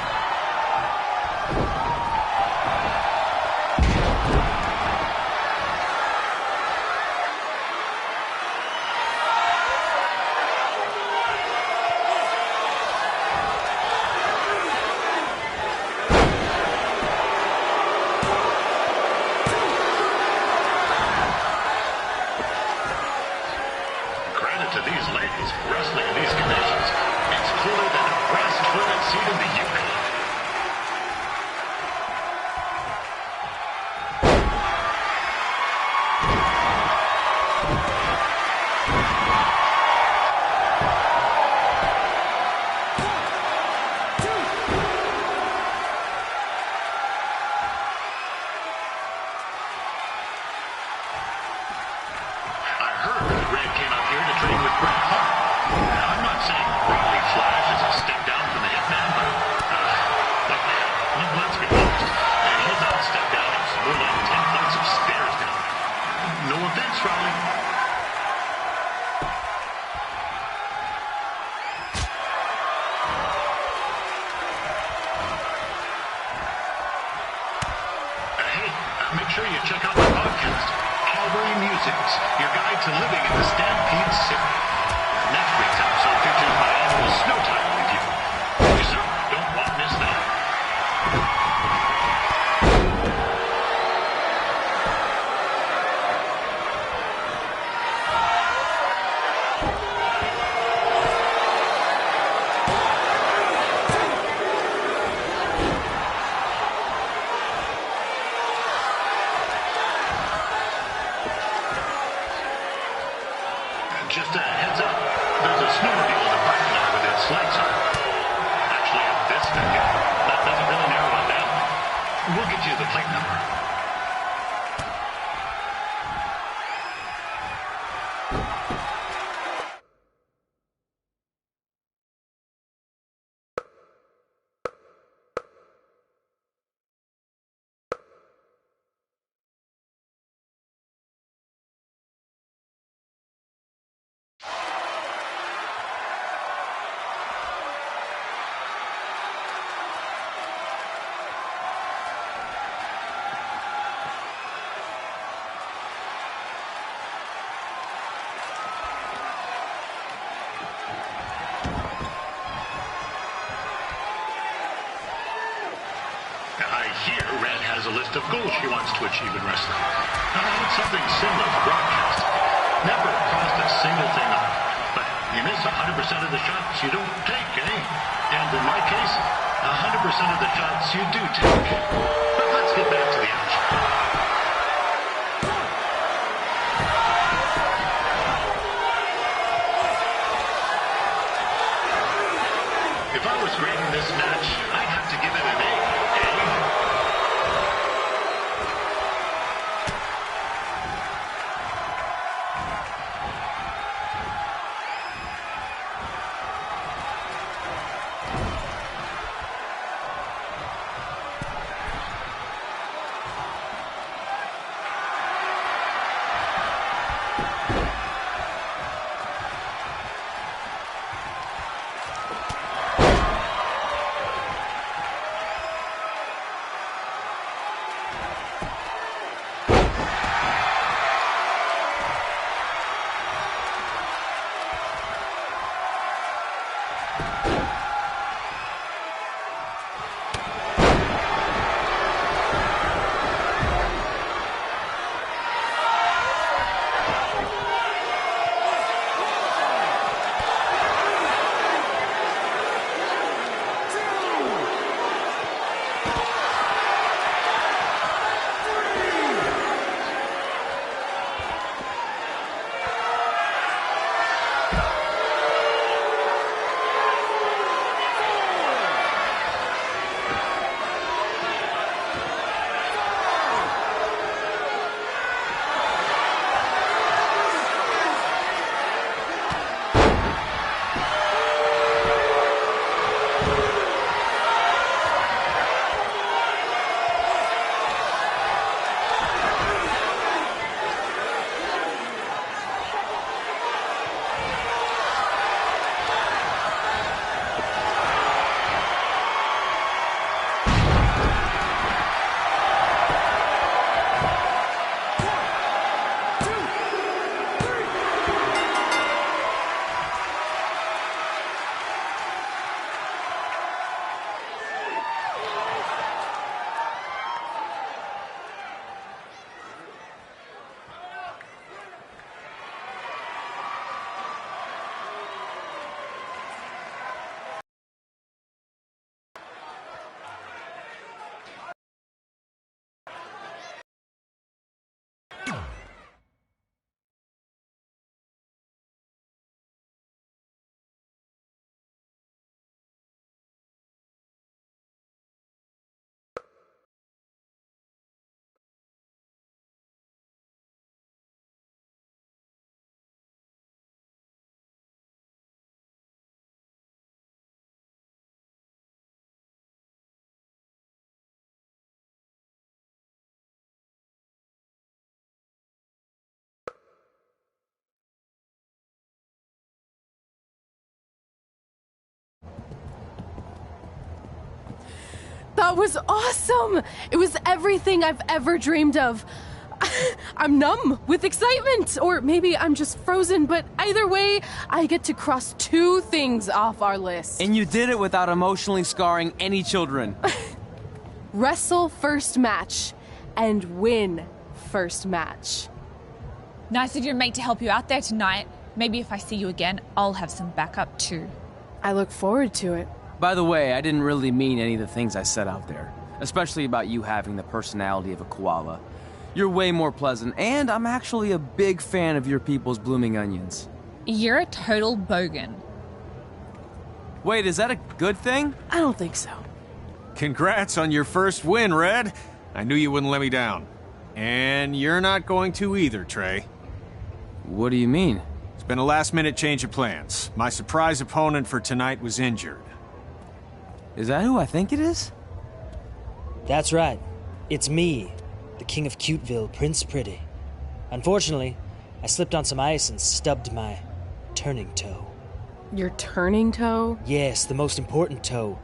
Make sure you check out my podcast, Calvary Musings, your guide to living in the Stampede City. Next week's episode features my annual snow tire review. You sir, don't want to miss that. a list of goals she wants to achieve in wrestling. It's something similar to broadcasting. Never crossed a single thing off. But you miss 100% of the shots you don't take, eh? And in my case, 100% of the shots you do take. But let's get back to the action. If I was grading this match, I'd have to give it an A, eh? That was awesome! It was everything I've ever dreamed of. I'm numb with excitement, or maybe I'm just frozen, but either way, I get to cross 2 things off our list. And you did it without emotionally scarring any children. Wrestle first match and win first match. Nice of your mate to help you out there tonight. Maybe if I see you again, I'll have some backup too. I look forward to it. By the way, I didn't really mean any of the things I said out there, especially about you having the personality of a koala. You're way more pleasant, and I'm actually a big fan of your people's blooming onions. You're a total bogan. Wait, is that a good thing? I don't think so. Congrats on your first win, Red. I knew you wouldn't let me down. And you're not going to either, Trey. What do you mean? It's been a last-minute change of plans. My surprise opponent for tonight was injured. Is that who I think it is? That's right. It's me, the King of Cuteville, Prince Pretty. Unfortunately, I slipped on some ice and stubbed my turning toe. Your turning toe? Yes, the most important toe.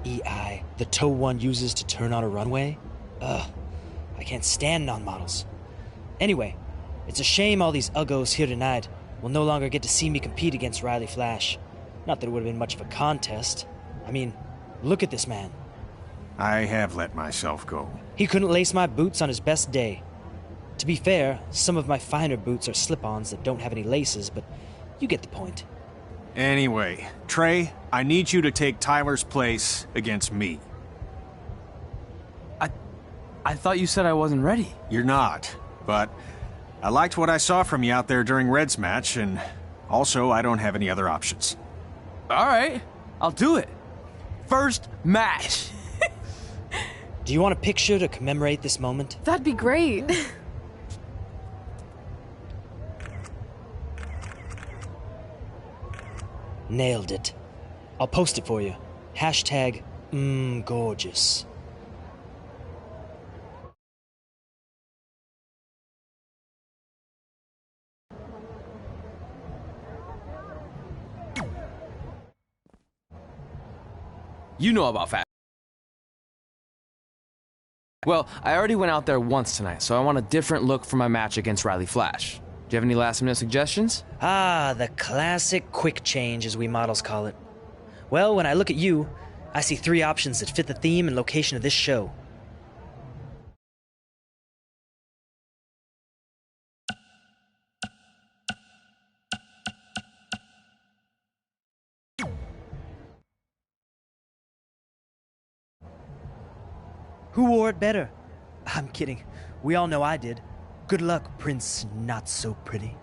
EI, the toe one uses to turn on a runway. Ugh, I can't stand non-models. Anyway, it's a shame all these uggos here tonight will no longer get to see me compete against Riley Flash. Not that it would have been much of a contest. I mean, look at this man. I have let myself go. He couldn't lace my boots on his best day. To be fair, some of my finer boots are slip-ons that don't have any laces, but you get the point. Anyway, Trey, I need you to take Tyler's place against me. I thought you said I wasn't ready. You're not, but I liked what I saw from you out there during Red's match, and also I don't have any other options. All right, I'll do it. First match. Do you want a picture to commemorate this moment? That'd be great. Nailed it. I'll post it for you. Hashtag gorgeous. You know about fat. Well, I already went out there once tonight, so I want a different look for my match against Riley Flash. Do you have any last-minute suggestions? Ah, the classic quick change, as we models call it. Well, when I look at you, I see 3 options that fit the theme and location of this show. Who wore it better? I'm kidding. We all know I did. Good luck, Prince Not So Pretty.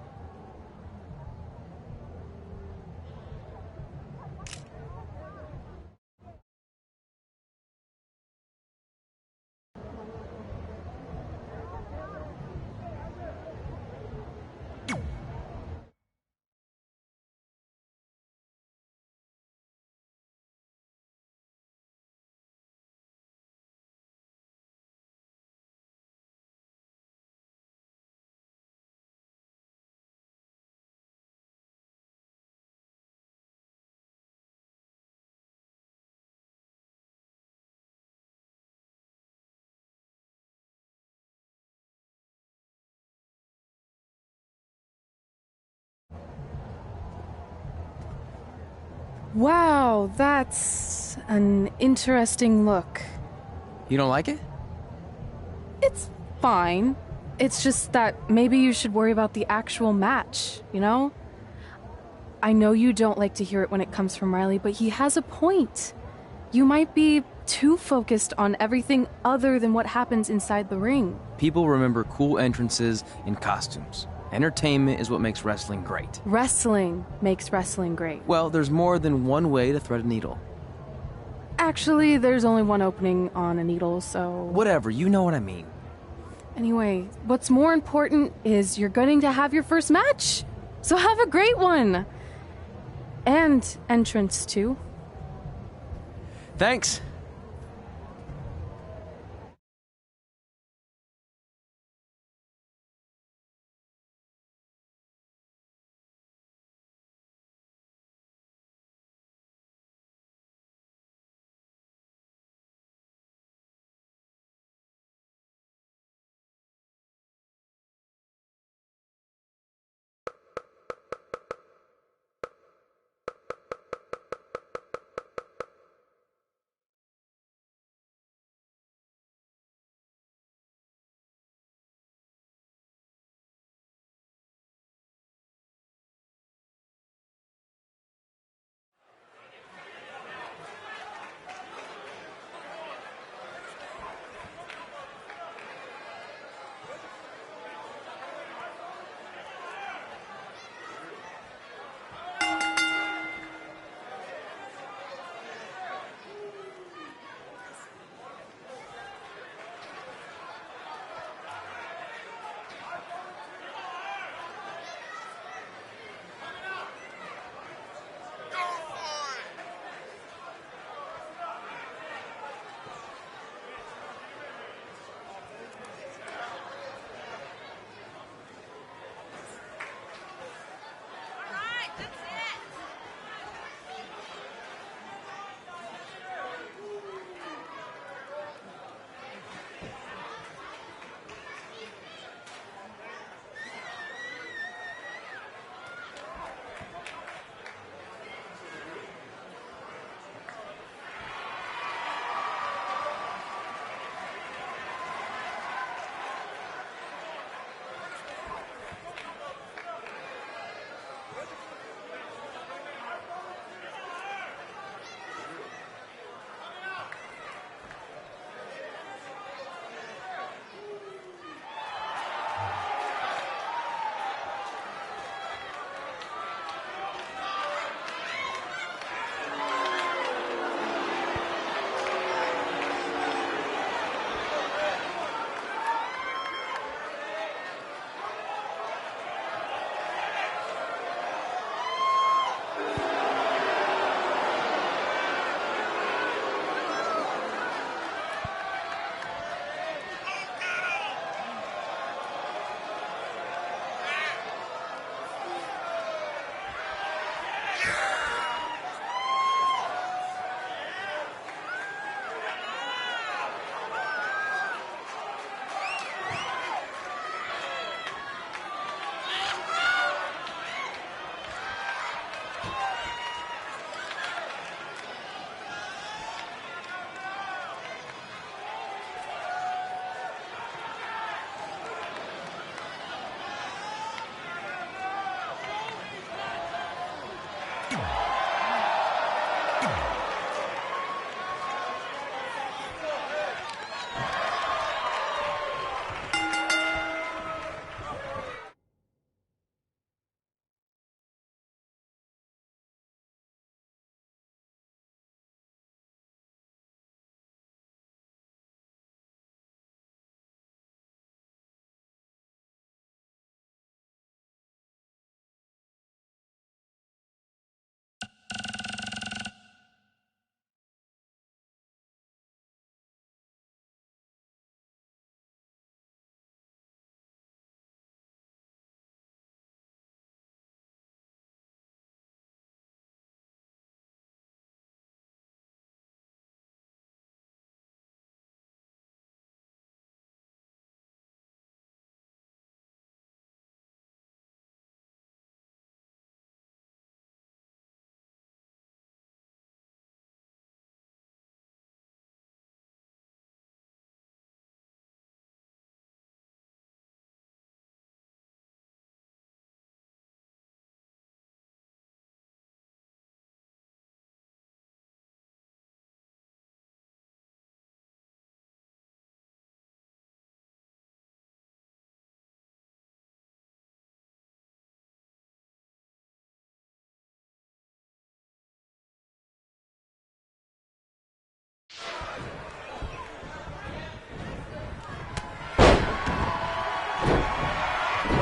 Wow, that's an interesting look. You don't like it? It's fine. It's just that maybe you should worry about the actual match, you know? I know you don't like to hear it when it comes from Riley, but he has a point. You might be too focused on everything other than what happens inside the ring. People remember cool entrances and costumes. Entertainment is what makes wrestling great. Wrestling makes wrestling great. Well, there's more than one way to thread a needle. Actually, there's only one opening on a needle, so... Whatever, you know what I mean. Anyway, what's more important is you're going to have your first match. So have a great one. And entrance, too. Thanks.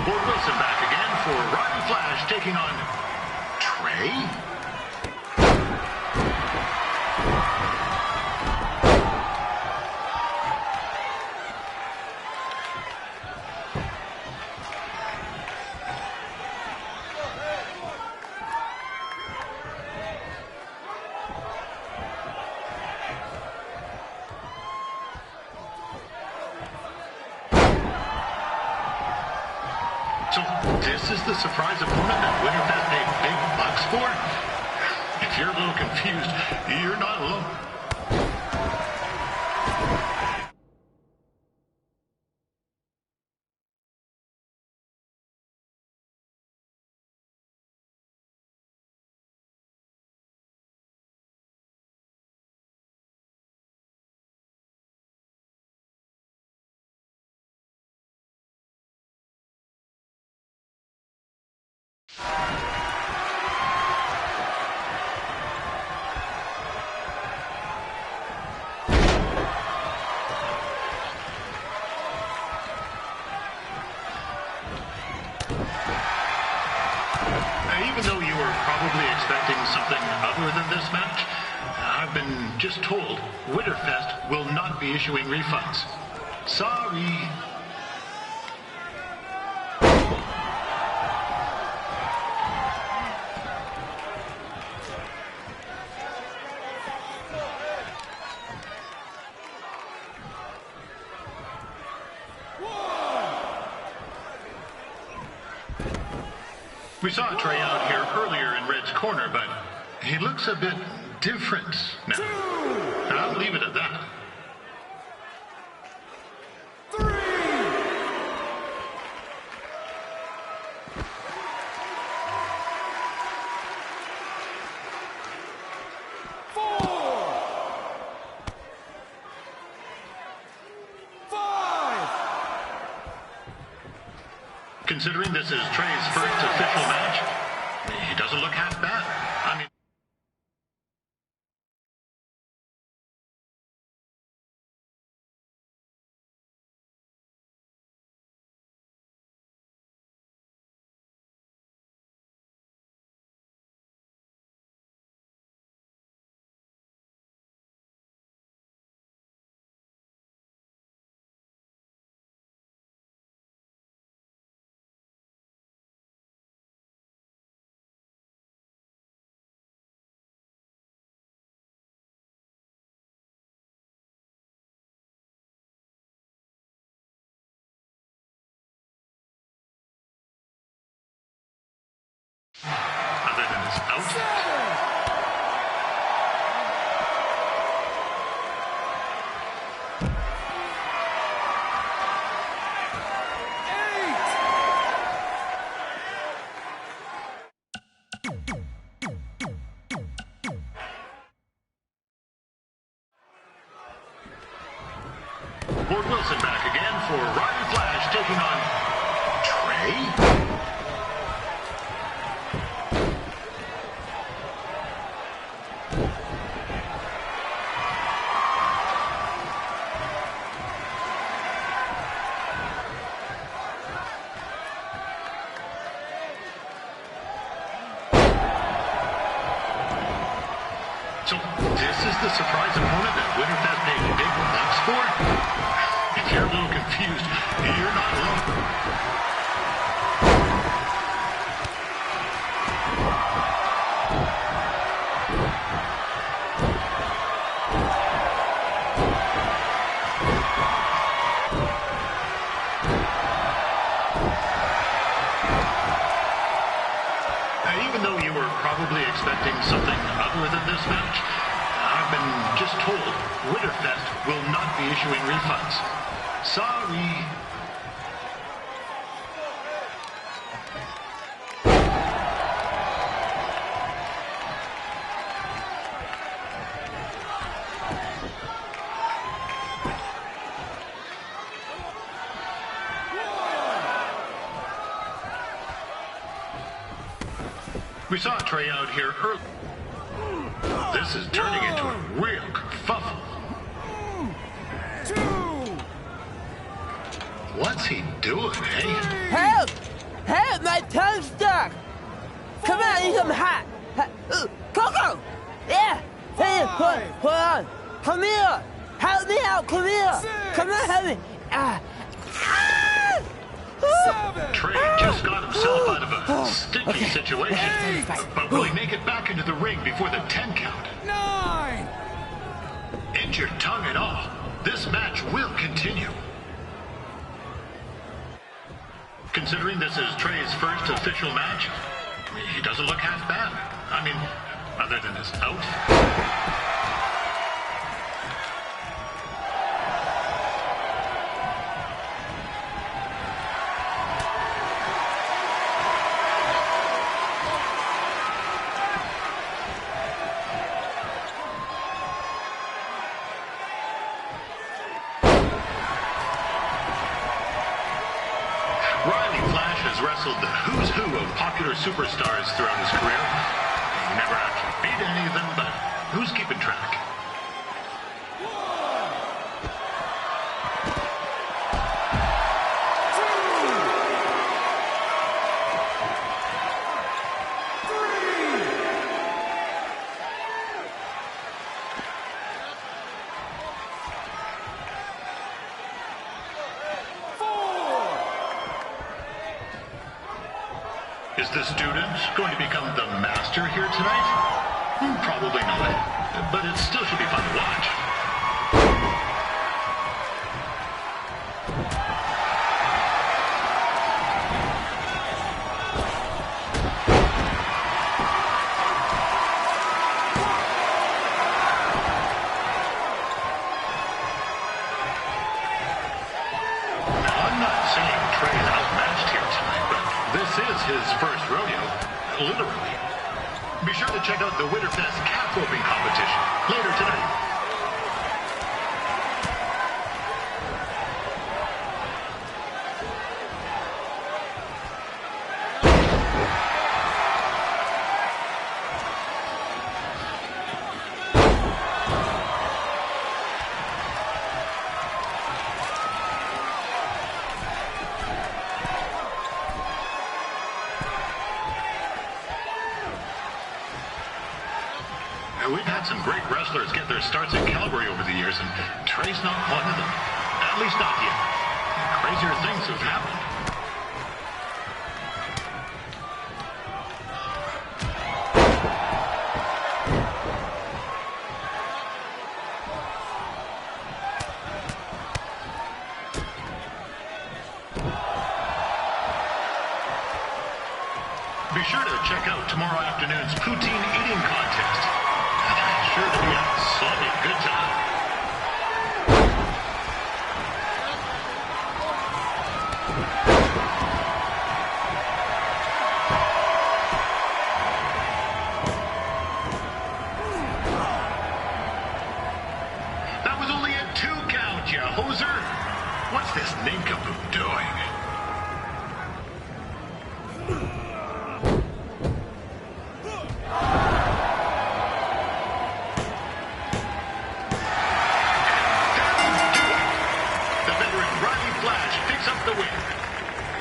Ford Wilson back again for Riley Flash taking on Trey. So this is the surprise opponent that Winterfest paid big bucks for? If you're a little confused, you're not alone. Even though you were probably expecting something other than this match, I've been just told Winterfest will not be issuing refunds. Sorry. We saw Trey out here earlier in Red's corner, but he looks a bit different now. I'll leave it at that. Considering this is Trey's first official match, he doesn't look half bad. I mean... Other than his outfit. So this is the surprise opponent that Winterfest paid big bucks for? If you're a little confused, you're not alone. Even though you were probably expecting something other than this match, I've been just told Winterfest will not be issuing refunds. Sorry. We saw Trey out here early. This is turning into a real kerfuffle. What's he doing, eh? Help! Help! My tongue's stuck! Come on, I need some hot! Coco! Yeah! Hey, hold on! Come here! Help me out! Come here! Come on, help me! Trey just got himself out of a sticky situation. But will he make it back into the ring before the 10 count? 9! Injured tongue and all, this match will continue. Considering this is Trey's first official match, he doesn't look half bad. I mean, other than his outfit. Wrestled the who's who of popular superstars throughout his career. He never actually beat any of them, but who's keeping track? Is the student going to become the master here tonight? Probably not, but it still should be fun to watch. Now, I'm not saying Trey is outmatched here tonight, but this is his first rodeo, literally. Be sure to check out the Winterfest calf roping competition later tonight. We've had some great wrestlers get their starts in Calgary over the years, and Trey's not one of them. At least not yet. Crazier things have happened. Be sure to check out tomorrow afternoon's poutine eating contest. Sure to be a solid good time. That was only a 2 count, you hoser. What's this nincompoop doing?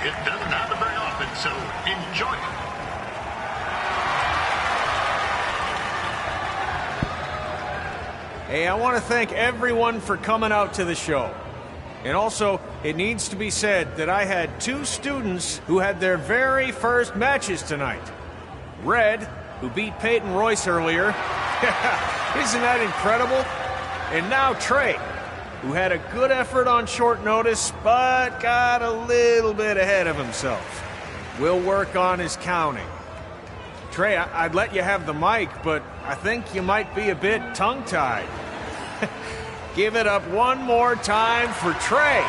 It doesn't happen very often, so enjoy it. Hey, I want to thank everyone for coming out to the show. And also, it needs to be said that I had 2 students who had their very first matches tonight. Red, who beat Peyton Royce earlier. Isn't that incredible? And now Trey, who had a good effort on short notice, but got a little bit ahead of himself. We'll work on his counting. Trey, I'd let you have the mic, but I think you might be a bit tongue-tied. Give it up one more time for Trey.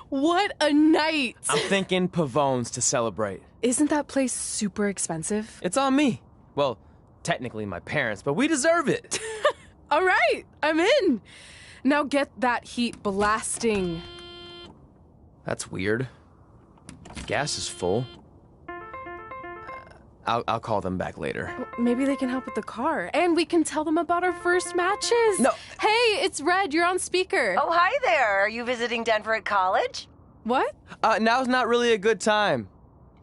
What a night! I'm thinking Pavone's to celebrate. Isn't that place super expensive? It's on me. Well, technically my parents, but we deserve it. All right, I'm in. Now get that heat blasting. That's weird. Gas is full. I'll call them back later. Maybe they can help with the car. And we can tell them about our first matches. No. Hey, it's Red. You're on speaker. Oh, hi there. Are you visiting Denver at college? What? Now's not really a good time.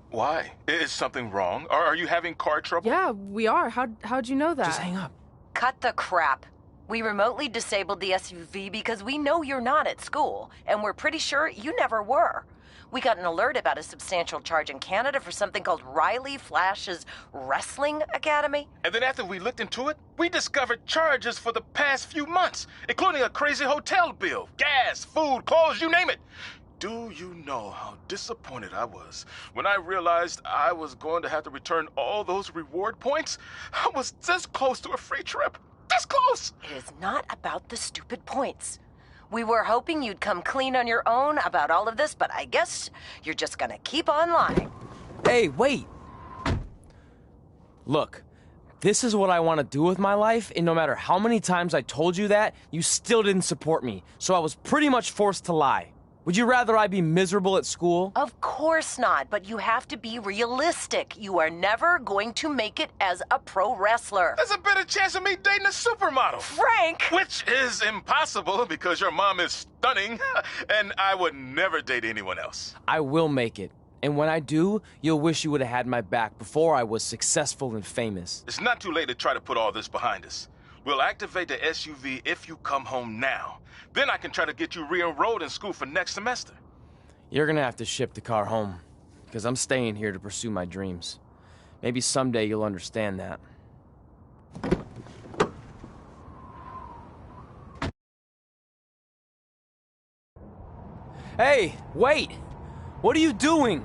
Why? Is something wrong? Are you having car trouble? Yeah, we are. How'd you know that? Just hang up. Cut the crap. We remotely disabled the SUV because we know you're not at school, and we're pretty sure you never were. We got an alert about a substantial charge in Canada for something called Riley Flash's Wrestling Academy. And then after we looked into it, we discovered charges for the past few months, including a crazy hotel bill, gas, food, clothes, you name it. Do you know how disappointed I was when I realized I was going to have to return all those reward points? I was this close to a free trip. This close! It is not about the stupid points. We were hoping you'd come clean on your own about all of this, but I guess you're just gonna keep on lying. Hey, wait! Look, this is what I want to do with my life, and no matter how many times I told you that, you still didn't support me, so I was pretty much forced to lie. Would you rather I be miserable at school? Of course not, but you have to be realistic. You are never going to make it as a pro wrestler. There's a better chance of me dating a supermodel. Frank! Which is impossible because your mom is stunning, and I would never date anyone else. I will make it. And when I do, you'll wish you would have had my back before I was successful and famous. It's not too late to try to put all this behind us. We'll activate the SUV if you come home now. Then I can try to get you re-enrolled in school for next semester. You're gonna have to ship the car home, because I'm staying here to pursue my dreams. Maybe someday you'll understand that. Hey, wait! What are you doing?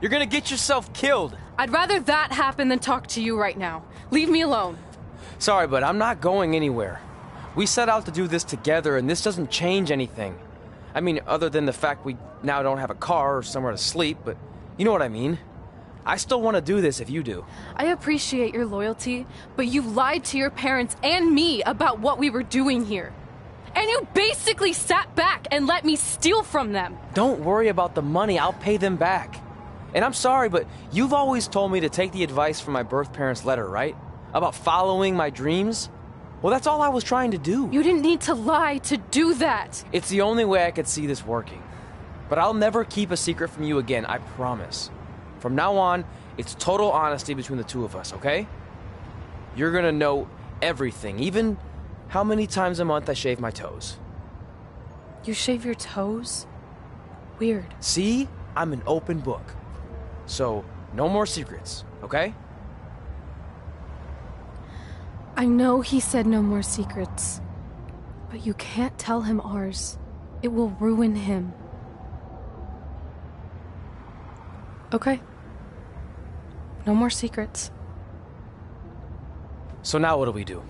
You're gonna get yourself killed. I'd rather that happen than talk to you right now. Leave me alone. Sorry, but I'm not going anywhere. We set out to do this together, and this doesn't change anything. I mean, other than the fact we now don't have a car or somewhere to sleep, but you know what I mean. I still want to do this if you do. I appreciate your loyalty, but you lied to your parents and me about what we were doing here. And you basically sat back and let me steal from them. Don't worry about the money, I'll pay them back. And I'm sorry, but you've always told me to take the advice from my birth parents' letter, right? About following my dreams? Well, that's all I was trying to do. You didn't need to lie to do that. It's the only way I could see this working. But I'll never keep a secret from you again, I promise. From now on, it's total honesty between the two of us, okay? You're gonna know everything, even how many times a month I shave my toes. You shave your toes? Weird. See? I'm an open book. So, no more secrets, okay? I know he said no more secrets, but you can't tell him ours. It will ruin him. Okay. No more secrets. So now what do?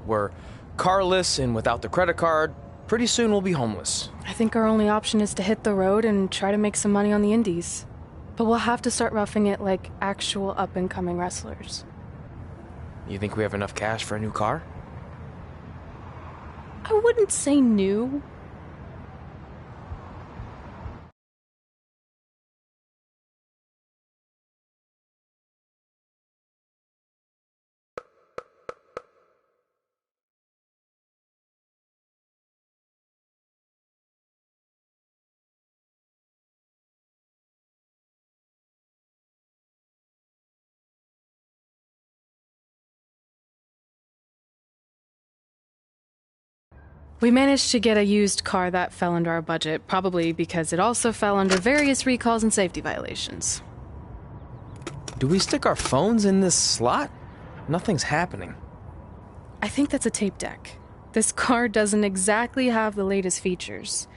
We're carless and without the credit card. Pretty soon we'll be homeless. I think our only option is to hit the road and try to make some money on the indies. But we'll have to start roughing it like actual up-and-coming wrestlers. You think we have enough cash for a new car? I wouldn't say new. We managed to get a used car that fell under our budget, probably because it also fell under various recalls and safety violations. Do we stick our phones in this slot? Nothing's happening. I think that's a tape deck. This car doesn't exactly have the latest features.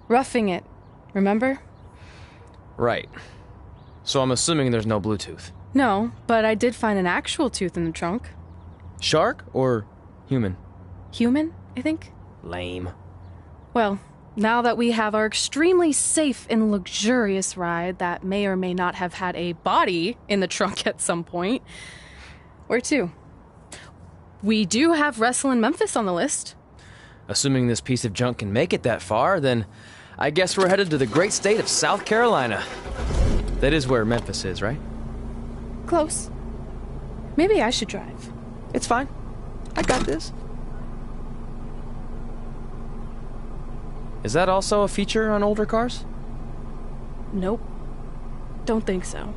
Roughing it, remember? Right. So I'm assuming there's no Bluetooth. No, but I did find an actual tooth in the trunk. Shark or human? Human, I think. Lame. Well, now that we have our extremely safe and luxurious ride that may or may not have had a body in the trunk at some point, where to? We do have Wrestle in Memphis on the list. Assuming this piece of junk can make it that far, then I guess we're headed to the great state of South Carolina. That is where Memphis is, right? Close. Maybe I should drive. It's fine. I got this. Is that also a feature on older cars? Nope. Don't think so.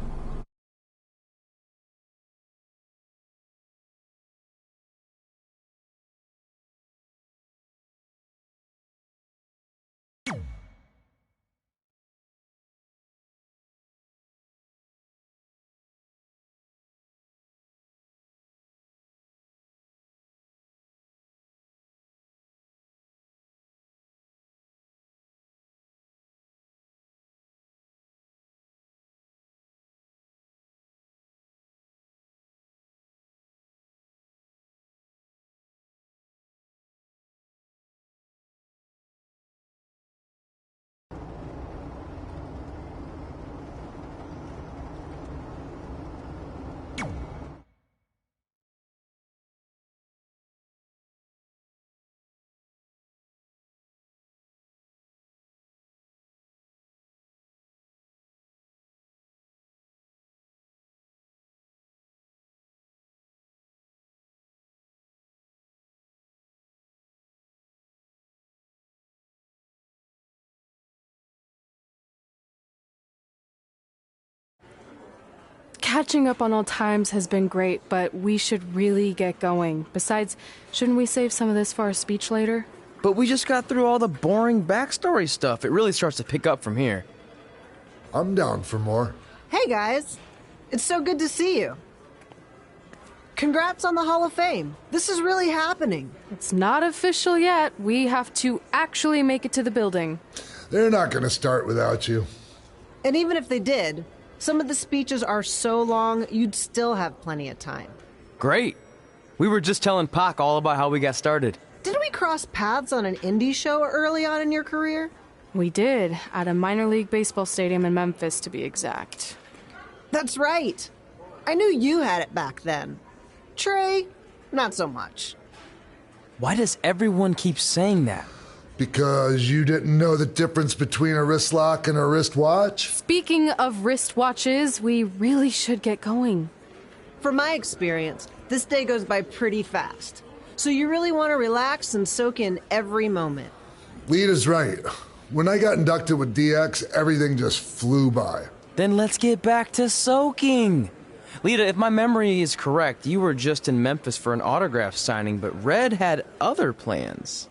Catching up on old times has been great, but we should really get going. Besides, shouldn't we save some of this for our speech later? But we just got through all the boring backstory stuff. It really starts to pick up from here. I'm down for more. Hey, guys. It's so good to see you. Congrats on the Hall of Fame. This is really happening. It's not official yet. We have to actually make it to the building. They're not going to start without you. And even if they did, some of the speeches are so long, you'd still have plenty of time. Great. We were just telling Pac all about how we got started. Didn't we cross paths on an indie show early on in your career? We did, at a minor league baseball stadium in Memphis, to be exact. That's right. I knew you had it back then. Trey, not so much. Why does everyone keep saying that? Because you didn't know the difference between a wrist lock and a wristwatch? Speaking of wristwatches, we really should get going. From my experience, this day goes by pretty fast. So you really want to relax and soak in every moment. Lita's right. When I got inducted with DX, everything just flew by. Then let's get back to soaking. Lita, if my memory is correct, you were just in Memphis for an autograph signing, but Red had other plans.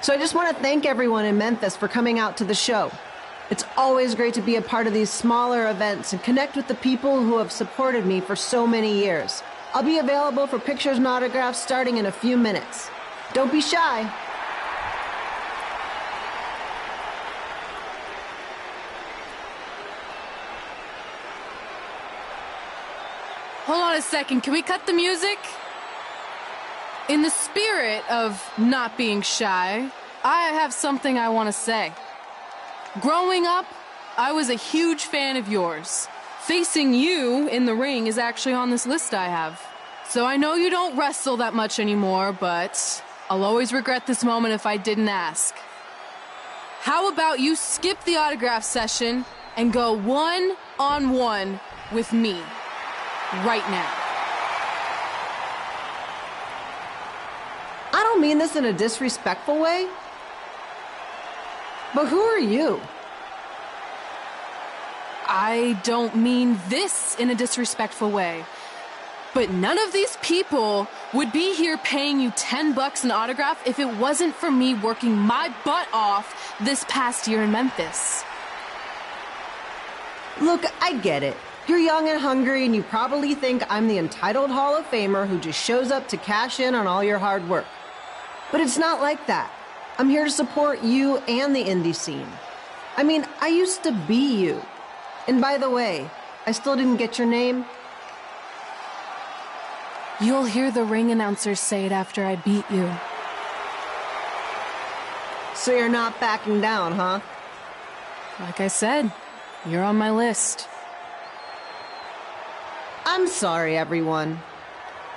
So I just want to thank everyone in Memphis for coming out to the show. It's always great to be a part of these smaller events and connect with the people who have supported me for so many years. I'll be available for pictures and autographs starting in a few minutes. Don't be shy. Hold on a second, can we cut the music? In the spirit of not being shy, I have something I want to say. Growing up, I was a huge fan of yours. Facing you in the ring is actually on this list I have. So I know you don't wrestle that much anymore, but I'll always regret this moment if I didn't ask. How about you skip the autograph session and go one-on-one with me right now? I don't mean this in a disrespectful way, but who are you? I don't mean this in a disrespectful way, but none of these people would be here paying you $10 an autograph if it wasn't for me working my butt off this past year in Memphis. Look, I get it. You're young and hungry, and you probably think I'm the entitled Hall of Famer who just shows up to cash in on all your hard work. But it's not like that. I'm here to support you and the indie scene. I mean, I used to be you. And by the way, I still didn't get your name. You'll hear the ring announcers say it after I beat you. So you're not backing down, huh? Like I said, you're on my list. I'm sorry, everyone.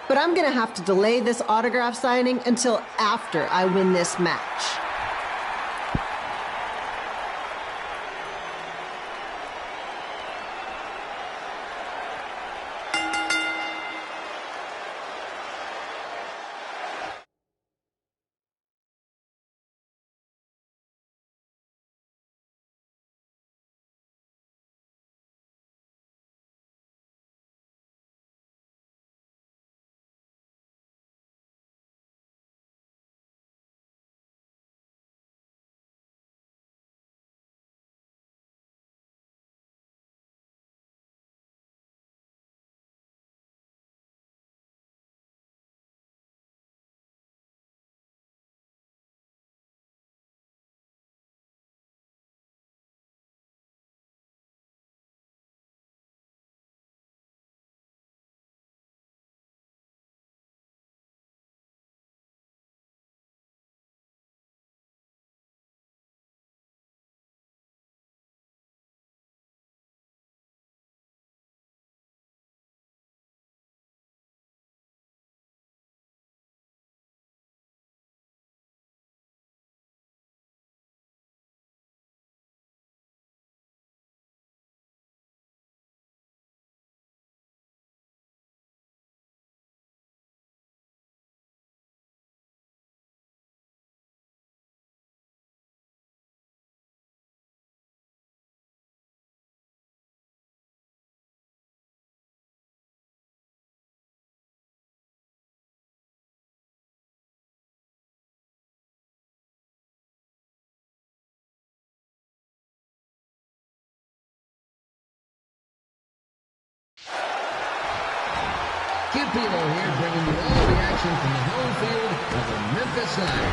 But I'm gonna have to delay this autograph signing until after I win this match. Kid Pilo here, bringing you all the action from the home field of the Memphis side.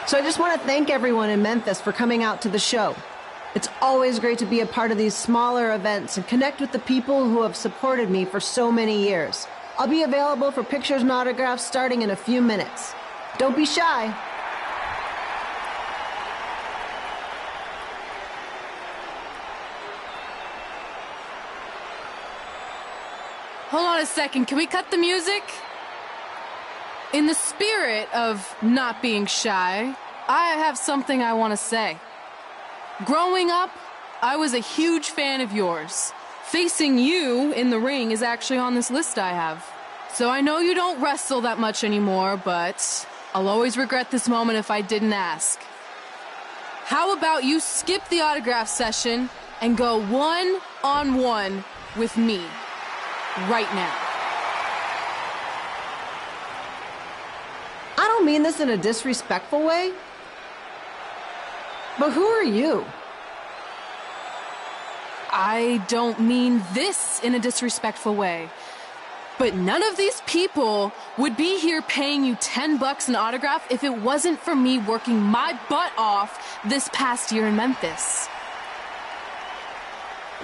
So I just want to thank everyone in Memphis for coming out to the show. It's always great to be a part of these smaller events and connect with the people who have supported me for so many years. I'll be available for pictures and autographs starting in a few minutes. Don't be shy. Hold on a second, can we cut the music? In the spirit of not being shy, I have something I want to say. Growing up, I was a huge fan of yours. Facing you in the ring is actually on this list I have. So I know you don't wrestle that much anymore, but I'll always regret this moment if I didn't ask. How about you skip the autograph session and go one-on-one with me right now? I don't mean this in a disrespectful way, but who are you? I don't mean this in a disrespectful way, but none of these people would be here paying you $10 an autograph if it wasn't for me working my butt off this past year in Memphis.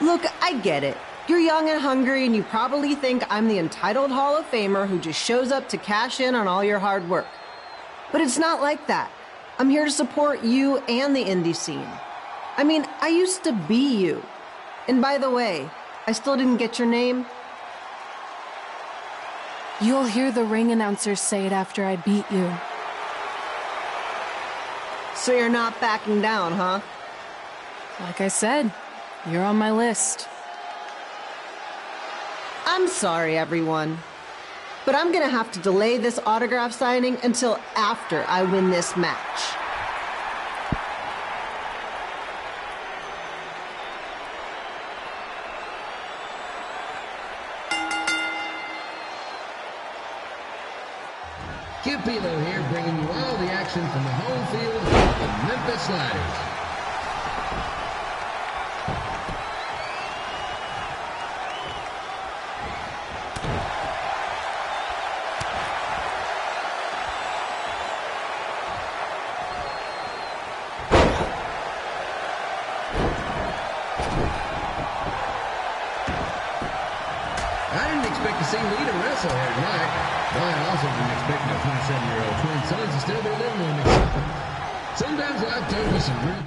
Look, I get it. You're young and hungry, and you probably think I'm the entitled Hall of Famer who just shows up to cash in on all your hard work. But it's not like that. I'm here to support you and the indie scene. I mean, I used to be you. And by the way, I still didn't get your name. You'll hear the ring announcers say it after I beat you. So you're not backing down, huh? Like I said, you're on my list. I'm sorry, everyone, but I'm gonna have to delay this autograph signing until after I win this match. Kip Elo here, bringing you all the action from the home field of the Memphis Sliders. I didn't expect to see Lita wrestle here tonight. Well, I also didn't expect my 27-year-old twin sons to still be living with me. Sometimes life throws me some real...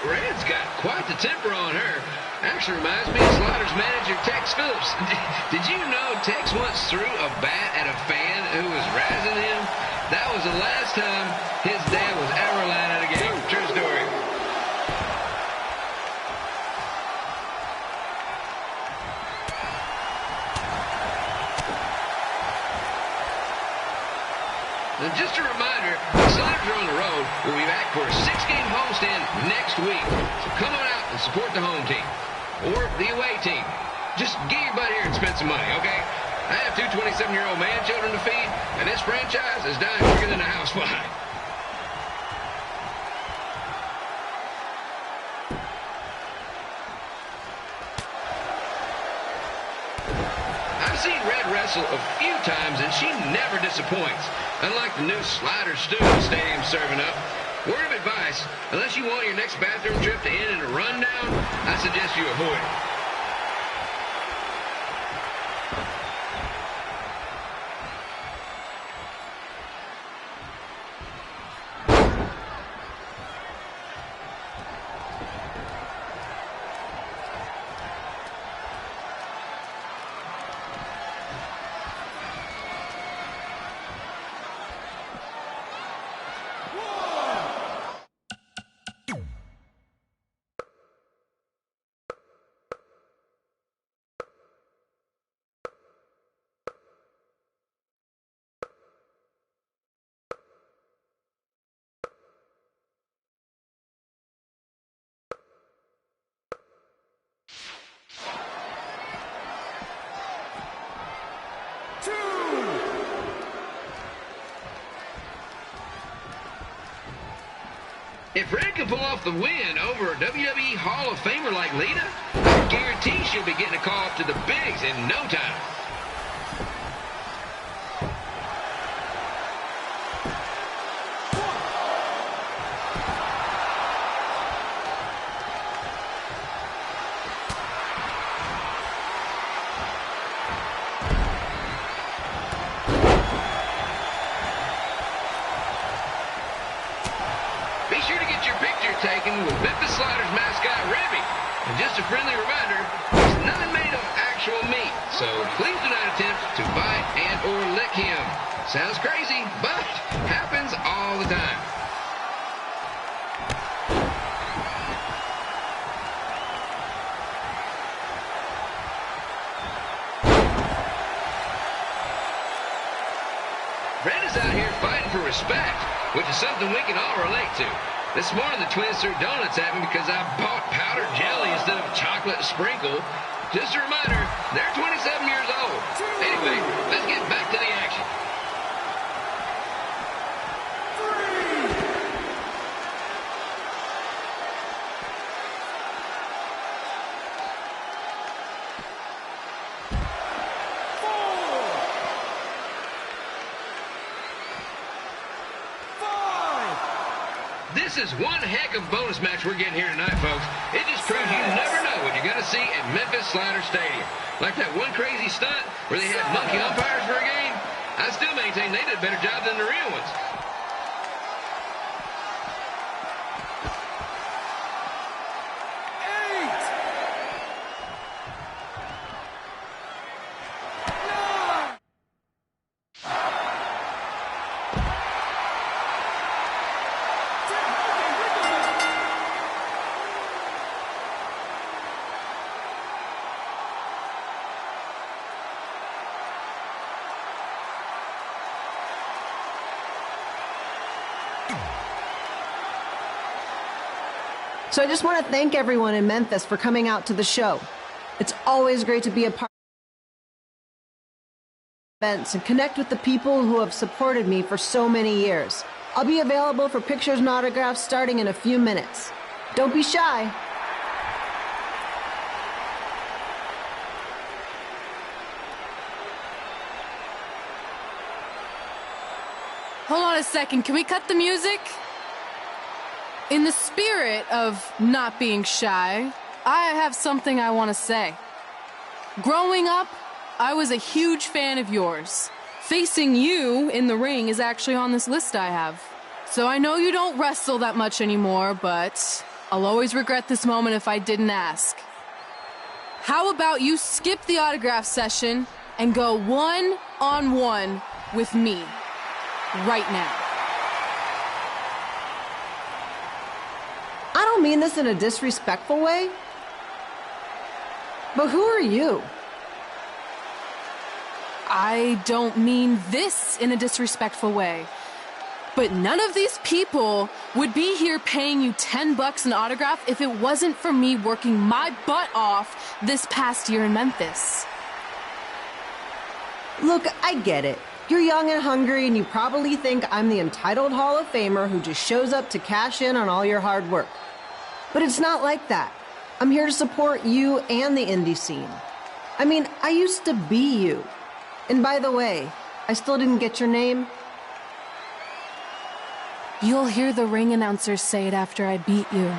Red's got quite the temper on her. Actually reminds me of Sliders manager Tex Phillips. Did you know Tex once threw a bat at a fan who was razzing him? That was the last time his dad was ever allowed at a game. True story. And just a reminder, the Sliders are on the road. We'll be back for a 6-game homestand next week. So come on out and support the home team. Or the away team. Just get your butt here and spend some money, okay? I have 2 27-year-old man children to feed, and this franchise is dying quicker than a housefly. I've seen Red wrestle a few times, and she never disappoints. Unlike the new Slider Stew the stadium's serving up. Word of advice, unless you want your next bathroom trip to end in a rundown, I suggest you avoid it. If Red can pull off the win over a WWE Hall of Famer like Lita, I guarantee she'll be getting a call up to the bigs in no time. Be sure to get your picture taken with Memphis Sliders mascot Ribby. And just a friendly reminder, he's not made of actual meat, so please do not attempt to bite and or lick him. Sounds crazy, but happens all the time. Red is out here fighting for respect, which is something we can all relate to. This morning, the twins threw donuts at me because I bought powdered jelly instead of chocolate sprinkle. Just a reminder, they're 27 years old. Anyway, let's get back to the action. This is one heck of a bonus match we're getting here tonight, folks. It just proves you never know what you're going to see at Memphis Slider Stadium. Like that one crazy stunt where they had monkey umpires for a game. I still maintain they did a better job than the real ones. So I just want to thank everyone in Memphis for coming out to the show. It's always great to be a part of events and connect with the people who have supported me for so many years. I'll be available for pictures and autographs starting in a few minutes. Don't be shy. Hold on a second, can we cut the music? In the spirit of not being shy, I have something I want to say. Growing up, I was a huge fan of yours. Facing you in the ring is actually on this list I have. So I know you don't wrestle that much anymore, but I'll always regret this moment if I didn't ask. How about you skip the autograph session and go one-on-one with me right now? I don't mean this in a disrespectful way, but who are you? I don't mean this in a disrespectful way, but none of these people would be here paying you $10 an autograph if it wasn't for me working my butt off this past year in Memphis. Look, I get it. You're young and hungry, and you probably think I'm the entitled Hall of Famer who just shows up to cash in on all your hard work. But it's not like that. I'm here to support you and the indie scene. I mean, I used to be you. And by the way, I still didn't get your name. You'll hear the ring announcers say it after I beat you.